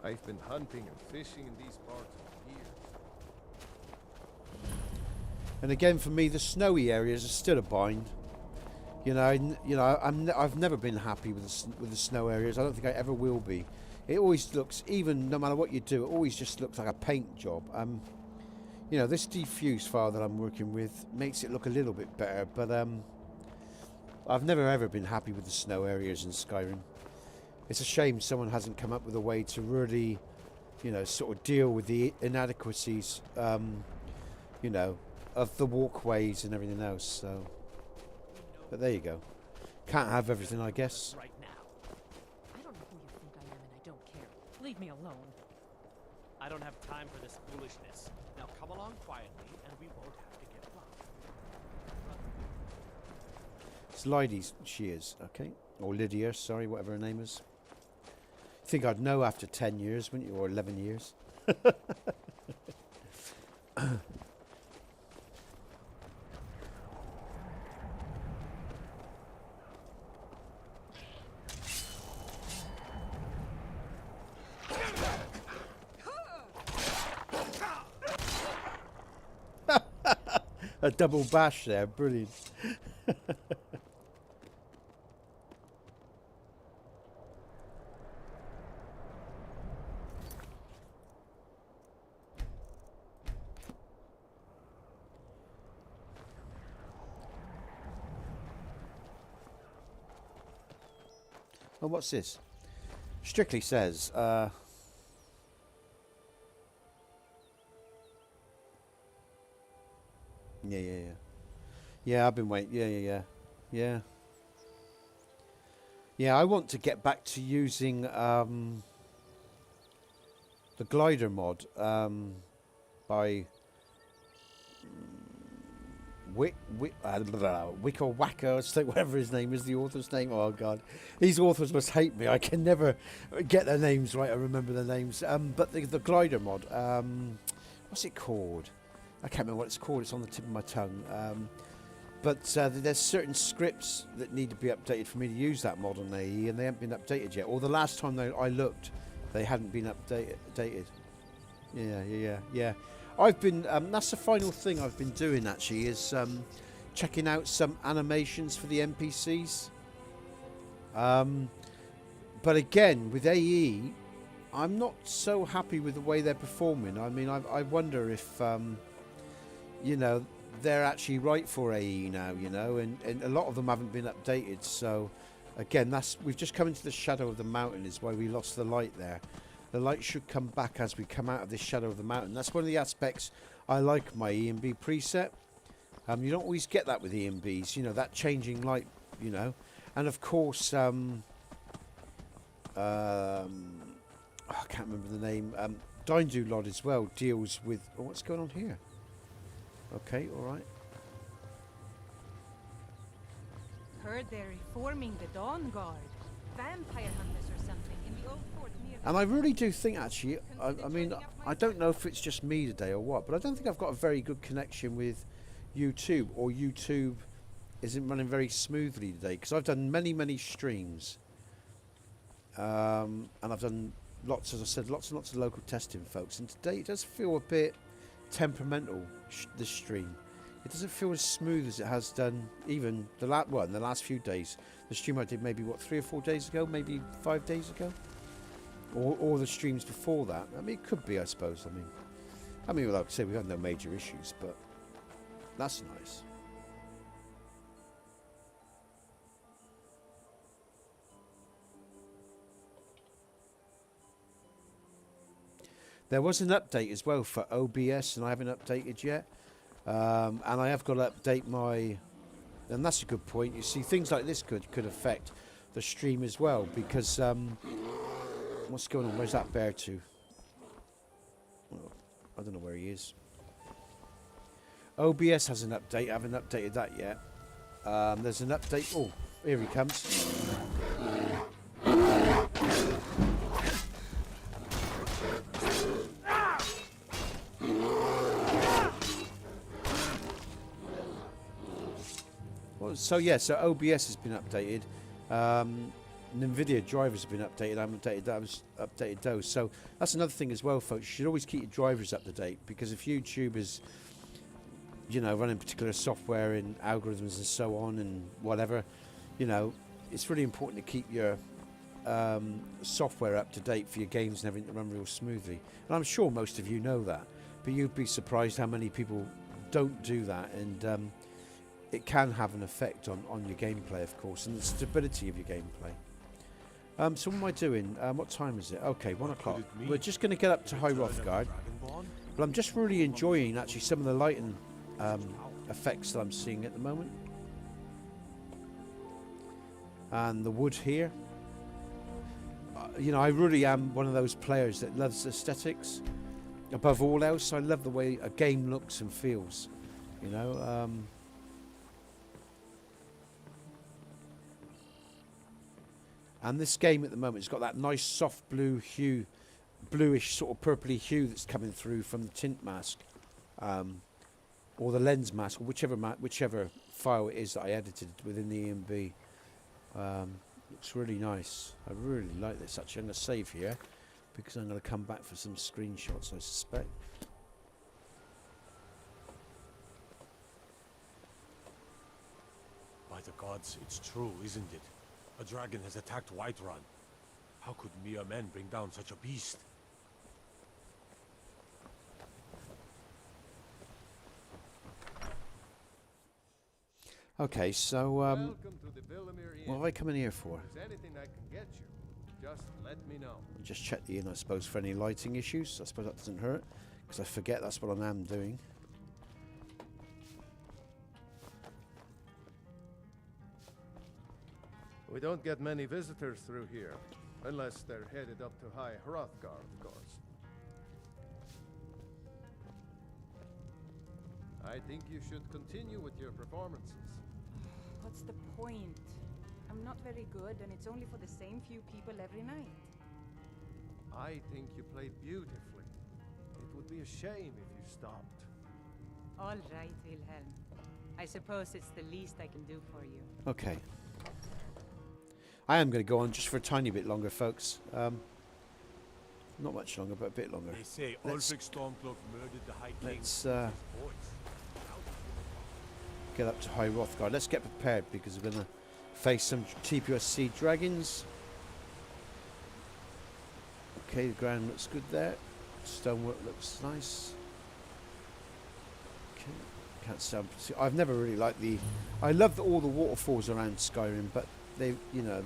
I've been hunting and fishing in these parts for years. And again, for me, the snowy areas are still a bind. You know, I've never been happy with the snow areas. I don't think I ever will be. It always looks, even no matter what you do, it always just looks like a paint job. You know, this diffuse file that I'm working with makes it look a little bit better, but I've never ever been happy with the snow areas in Skyrim. It's a shame someone hasn't come up with a way to really, you know, sort of deal with the inadequacies, you know, of the walkways and everything else. So. But there you go. Can't have everything, I guess. Right now. I don't know who you think I am, and I don't care. Leave me alone. I don't have time for this foolishness. Now come along quietly, and we won't have to get robbed. It's Lydie, she is, okay? Or Lydia, sorry, whatever her name is. Think I'd know after 10 years, wouldn't you? Or 11 years. A double bash there, brilliant. Oh, what's this? Strictly says, yeah, yeah, yeah. Yeah, I've been waiting. Yeah. Yeah, I want to get back to using the glider mod by Wicker Whacker, whatever his name is, the author's name. Oh god, these authors must hate me. I can never get their names right. I remember their names. But the glider mod, what's it called? I can't remember what it's called. It's on the tip of my tongue. But there's certain scripts that need to be updated for me to use that mod on AE, and they haven't been updated yet. Or the last time I looked, they hadn't been updated. Yeah. I've been, that's the final thing I've been doing actually, is checking out some animations for the NPCs. But again, with AE, I'm not so happy with the way they're performing. I mean, I wonder if, you know, they're actually right for AE now, you know, and a lot of them haven't been updated. So, again, we've just come into the shadow of the mountain is why we lost the light there. The light should come back as we come out of this shadow of the mountain. That's one of the aspects I like my E&B preset. You don't always get that with E&Bs, you know, that changing light, you know. And of course, I can't remember the name. Dindulod as well deals with... Oh, what's going on here? Okay, all right. Heard they're reforming the Dawn Guard. Vampire hunters or something in the old fort near. And I really do think, actually, I mean, I don't know if it's just me today or what, but I don't think I've got a very good connection with YouTube, or YouTube isn't running very smoothly today, because I've done many streams, and I've done lots, as I said, lots and lots of local testing, folks, and today it does feel a bit temperamental, this stream. It doesn't feel as smooth as it has done even in the last few days. The stream I did maybe, what, 3 or 4 days ago, maybe 5 days ago? Or the streams before that. I mean, it could be, I suppose. I mean, like I say, we've had no major issues, but that's nice. There was an update as well for OBS, and I haven't updated yet. And I have got to update my... And that's a good point. You see, things like this could affect the stream as well, because... what's going on? Where's that bear to? Oh, I don't know where he is. OBS has an update. I haven't updated that yet. There's an update. Oh, here he comes. So yeah, so OBS has been updated. NVIDIA drivers have been updated. I haven't updated that. I've updated those. So that's another thing as well, folks. You should always keep your drivers up to date, because if YouTube is, you know, running particular software and algorithms and so on and whatever, you know, it's really important to keep your software up to date for your games and everything to run real smoothly. And I'm sure most of you know that, but you'd be surprised how many people don't do that, and it can have an effect on your gameplay, of course, and the stability of your gameplay. So what am I doing? What time is it? Okay, 1 o'clock. We're just going to get up to High Rothgard. But I'm just really enjoying, actually, some of the lighting effects that I'm seeing at the moment. And the wood here. You know, I really am one of those players that loves aesthetics. Above all else, I love the way a game looks and feels. You know, and this game at the moment has got that nice soft blue hue, bluish sort of purpley hue that's coming through from the tint mask, or the lens mask, or whichever file it is that I edited within the EMB. Looks really nice. I really like this. Actually, I'm going to save here, because I'm going to come back for some screenshots, I suspect. By the gods, it's true, isn't it? A dragon has attacked Whiterun. How could mere men bring down such a beast? Okay, so Welcome to the Villamere Inn. what have I come in here for? If there's anything I can get you, just let me know. Just check the inn, I suppose, for any lighting issues. I suppose that doesn't hurt, because I forget that's what I am doing. We don't get many visitors through here, unless they're headed up to High Hrothgar, of course. I think you should continue with your performances. What's the point? I'm not very good, and it's only for the same few people every night. I think you played beautifully. It would be a shame if you stopped. All right, Wilhelm. I suppose it's the least I can do for you. Okay. I am going to go on just for a tiny bit longer, folks. Not much longer, but a bit longer. They say Ulfric Stormcloak murdered the High King. Let's get up to High Hrothgar. Let's get prepared because we're going to face some TPSC dragons. Okay, the ground looks good there. Stonework looks nice. Okay, can't stand. See, I've never really liked the. I love all the waterfalls around Skyrim, but they, you know,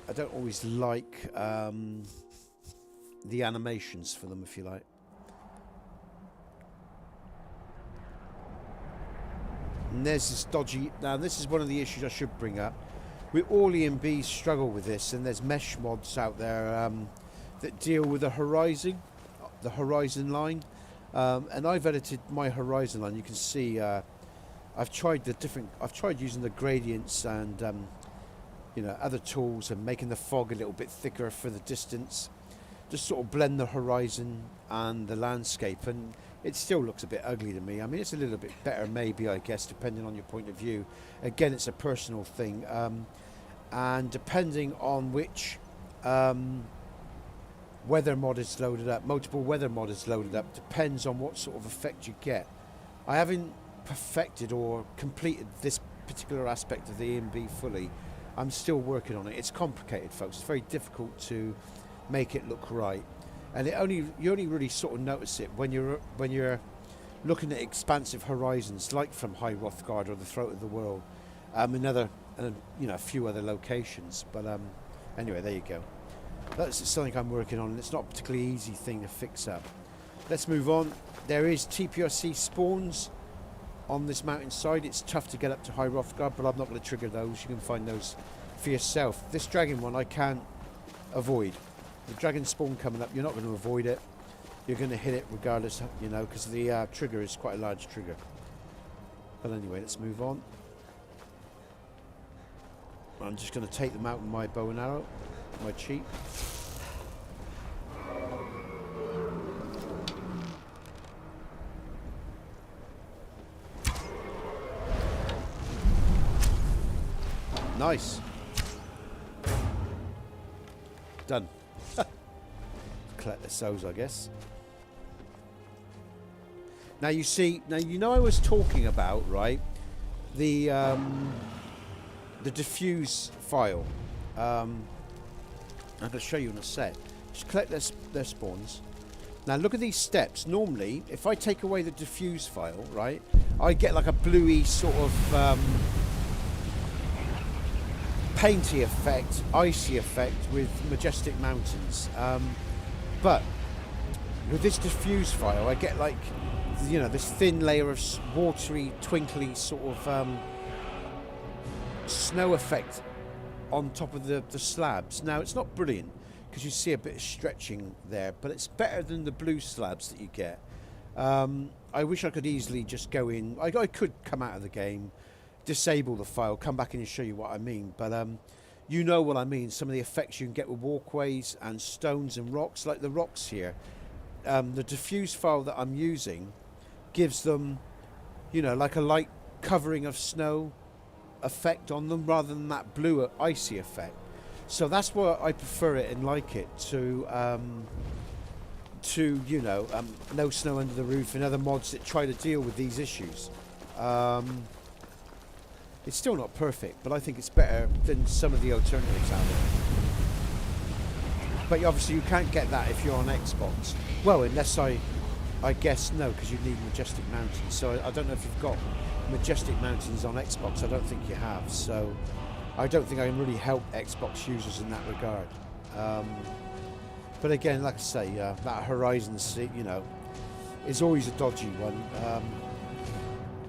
I don't always like the animations for them, if you like. And there's this dodgy. Now, this is one of the issues I should bring up. We all EMBs struggle with this, and there's mesh mods out there that deal with the horizon line. And I've edited my horizon line. You can see I've tried using the gradients and you know, other tools and making the fog a little bit thicker for the distance. Just sort of blend the horizon and the landscape, and it still looks a bit ugly to me. I mean, it's a little bit better maybe, I guess, depending on your point of view. Again, it's a personal thing, and depending on which weather mod is loaded up, multiple weather mod is loaded up, depends on what sort of effect you get. I haven't perfected or completed this particular aspect of the EMB fully. I'm still working on it. It's complicated, folks. It's very difficult to make it look right, and you only really sort of notice it when you're looking at expansive horizons like from High Hrothgar or the Throat of the World, another you know, a few other locations. But anyway, there you go. That's something I'm working on, and it's not a particularly easy thing to fix up. Let's move on. There is TPSC spawns on this mountainside. It's tough to get up to High Hrothgar, but I'm not going to trigger those. You can find those for yourself. This dragon one I can't avoid. The dragon spawn coming up, you're not going to avoid it. You're going to hit it regardless, you know, because the trigger is quite a large trigger. But anyway, let's move on. I'm just going to take them out with my bow and arrow, my cheat. Nice. Done. Collect the souls, I guess. Now you see, you know I was talking about, right, the diffuse file. I'm going to show you in a sec. Just collect their spawns. Now look at these steps. Normally, if I take away the diffuse file, right, I get like a bluey sort of painty effect, icy effect with majestic mountains. But with this diffuse file, I get like, you know, this thin layer of watery, twinkly sort of snow effect on top of the slabs. Now it's not brilliant because you see a bit of stretching there, but it's better than the blue slabs that you get. I wish I could easily just go in. I could come out of the game, disable the file, come back in and show you what I mean, but you know what I mean. Some of the effects you can get with walkways and stones and rocks, like the rocks here. The diffuse file that I'm using gives them, you know, like a light covering of snow effect on them rather than that blue icy effect. So that's why I prefer it and like it to you know, no snow under the roof and other mods that try to deal with these issues. It's still not perfect, but I think it's better than some of the alternatives out there. But obviously you can't get that if you're on Xbox. Well, unless I guess no, because you need Majestic Mountains. So I don't know if you've got Majestic Mountains on Xbox. I don't think you have, so I don't think I can really help Xbox users in that regard. But again, like I say, that Horizon, you know, is always a dodgy one.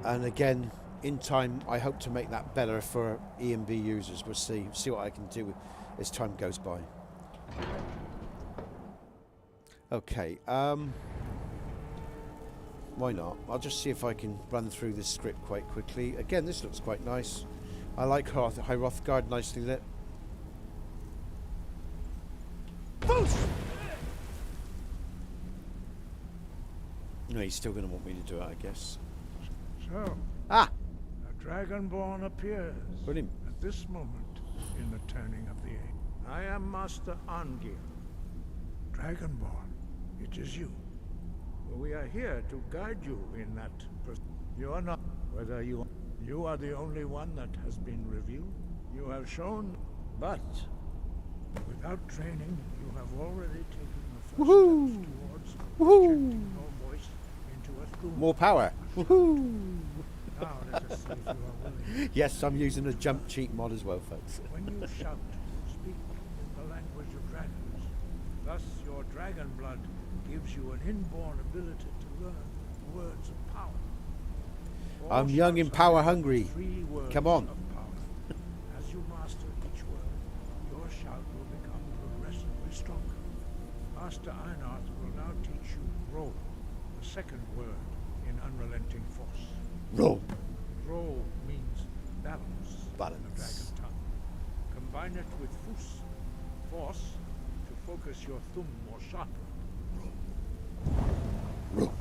And again, in time, I hope to make that better for E and B users. We'll see what I can do as time goes by. Okay, why not? I'll just see if I can run through this script quite quickly. Again, this looks quite nice. I like High Rothgard, nicely lit. No, he's still going to want me to do it, I guess. So, a Dragonborn appears Brilliant. at this moment in the turning of the age. I am Master Angir. Dragonborn, it is you. We are here to guide you in that. You are not. Whether you are the only one that has been revealed. You have shown, but without training, you have already taken the first steps towards projecting your voice into a through. More power. Woohoo! Now let us see if you are willing. Yes, I'm using a jump cheat mod as well, folks. When you shout, speak in the language of dragons. Thus, your dragon blood gives you an inborn ability to learn words of power. I'm young and power hungry. Come on. As you master each word, your shout will become progressively stronger. Master Einarth will now teach you roll, the second word in unrelenting force. Roll. Roll means balance. Balance. In the dragon tongue. Combine it with fus, force, to focus your thumb more sharply. Roll.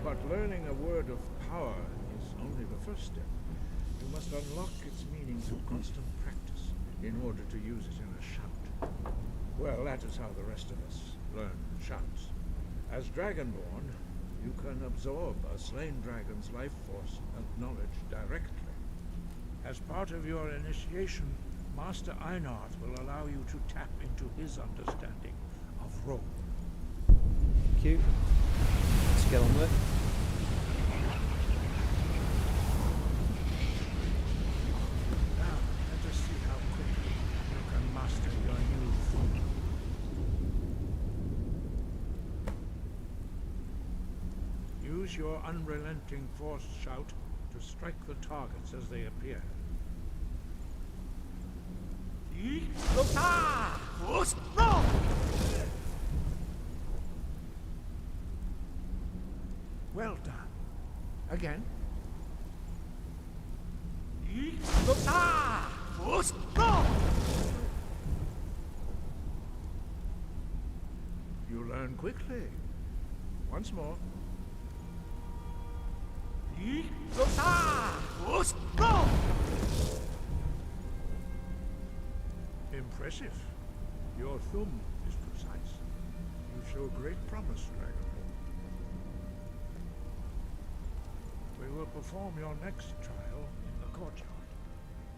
But learning a word of power is only the first step. You must unlock its meaning through constant practice in order to use it in a shout. Well, that is how the rest of us learn shouts. As Dragonborn, you can absorb a slain dragon's life force and knowledge directly. As part of your initiation, Master Einarth will allow you to tap into his understanding of roll. Cute. Let's get on with it. Now, let us see how quickly you can master your new form. Use your unrelenting force shout to strike the targets as they appear. Well done. Again. You learn quickly. Once more. Impressive. Your thumb is precise. You show great promise, Dragonborn. We will perform your next trial in the courtyard.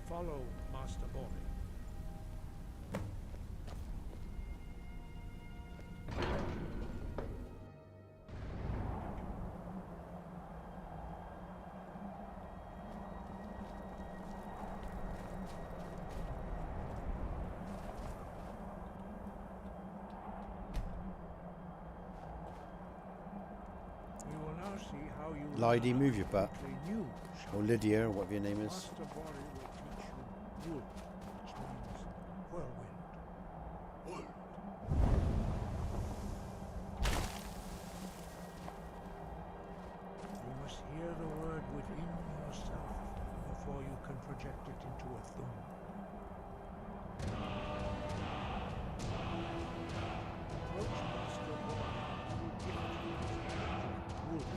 Follow Master Bori. Lydie, move your butt. Or Lydia, or whatever your name is. Master Bori will teach you Wood, which means whirlwind. You must hear the word within yourself before you can project it into a thumb. Approach Master Bori and you give it his magic wood.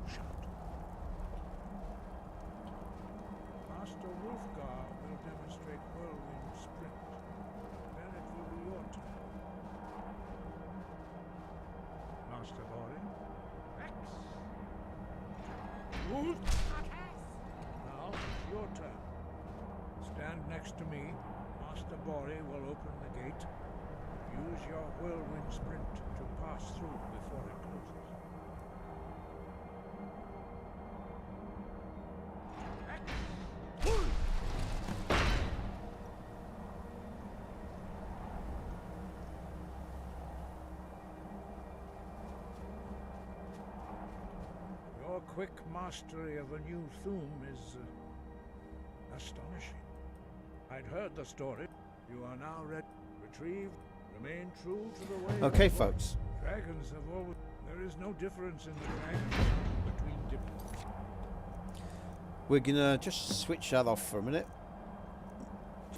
shout. Master Wolfgar will demonstrate whirlwind sprint. Then it will be your turn. Master Bori? Rex! Wolf! Now, your turn. Stand next to me. Master Bori will open the gate. Use your whirlwind sprint to pass through before it closes. Your quick mastery of a new thum is astonishing. I'd heard the story. You are now ready. Retrieve. Remain true to the way. Okay, folks. Dragons have always. There is no difference in the dragons between We're gonna just switch that off for a minute.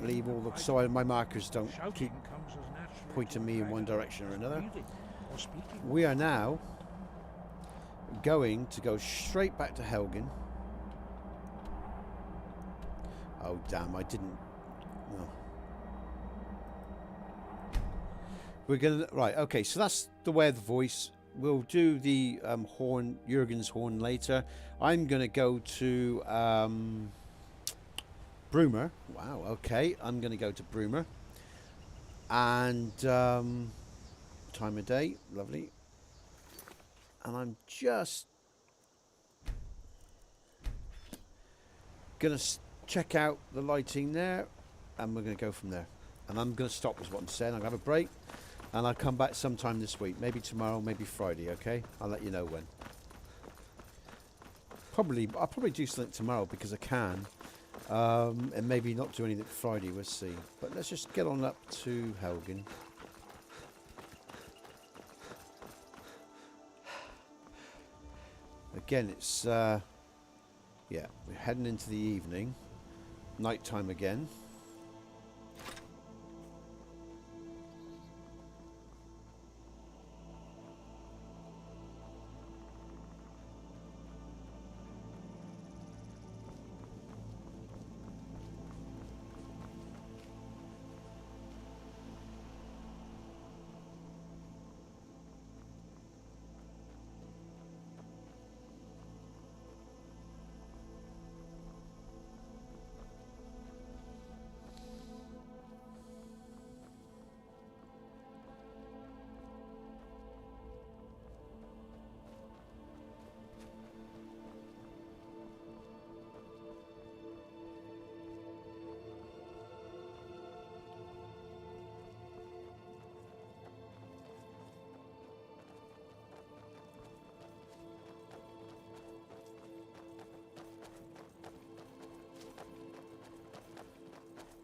Leave all the so my markers don't keep pointing me in one direction or another. We are now going to go straight back to Helgen. Oh damn! I didn't. No. We're gonna right. Okay, so that's the way of the voice. We'll do the horn, Jurgen's horn later. I'm gonna go to Broomer. Wow. Okay, I'm gonna go to Broomer. And time of day, lovely. And I'm just gonna check out the lighting there, and we're gonna go from there. And I'm gonna stop, is what I'm saying. I'm gonna have a break. And I'll come back sometime this week. Maybe tomorrow, maybe Friday, okay? I'll let you know when. I'll probably do something tomorrow because I can. And maybe not do anything Friday, we'll see. But let's just get on up to Helgen. Again, it's, yeah, we're heading into the evening. Nighttime again.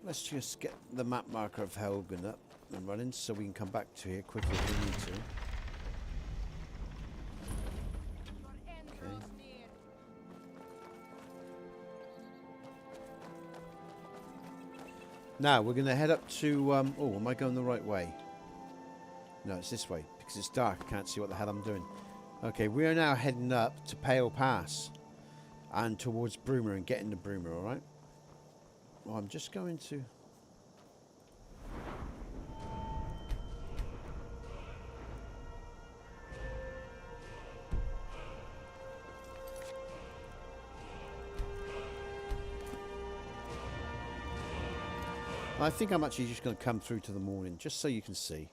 Let's just get the map marker of Helgen up and running so we can come back to here quickly if we need to. Okay. Now we're going to head up to, oh, am I going the right way? No, it's this way because it's dark. I can't see what the hell I'm doing. Okay, we are now heading up to Pale Pass and towards Broomer and getting to Broomer, alright? Well, I'm just going to... I think I'm actually just going to come through to the morning, just so you can see.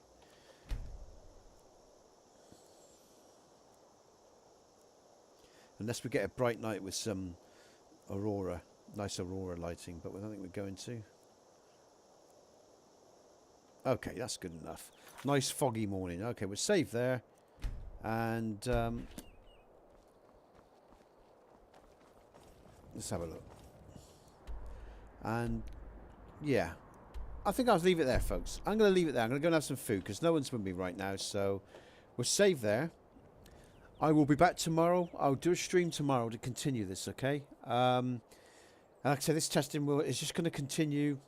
Unless we get a bright night with some aurora. Nice aurora lighting, but I don't think we're going to. Okay, that's good enough. Nice foggy morning. Okay, we're safe there. And let's have a look. And yeah, I think I'll leave it there, folks. I'm going to leave it there. I'm going to go and have some food because no one's with me right now. So we're safe there. I will be back tomorrow. I'll do a stream tomorrow to continue this, okay? Like I said, this testing is just going to continue.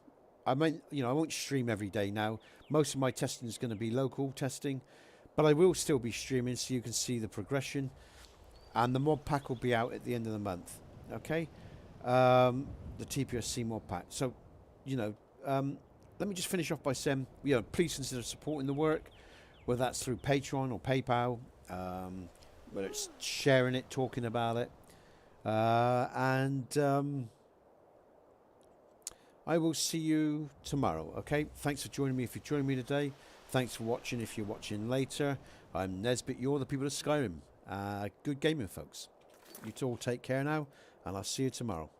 I mean, you know, I won't stream every day now. Most of my testing is going to be local testing, but I will still be streaming so you can see the progression. And the mod pack will be out at the end of the month. Okay? The TPSC mod pack. So, you know, let me just finish off by saying, you know, please consider supporting the work, whether that's through Patreon or PayPal, whether it's sharing it, talking about it. I will see you tomorrow, okay? Thanks for joining me if you're joining me today. Thanks for watching if you're watching later. I'm Nesbit, you're the People of Skyrim. Good gaming, folks. You two all take care now, and I'll see you tomorrow.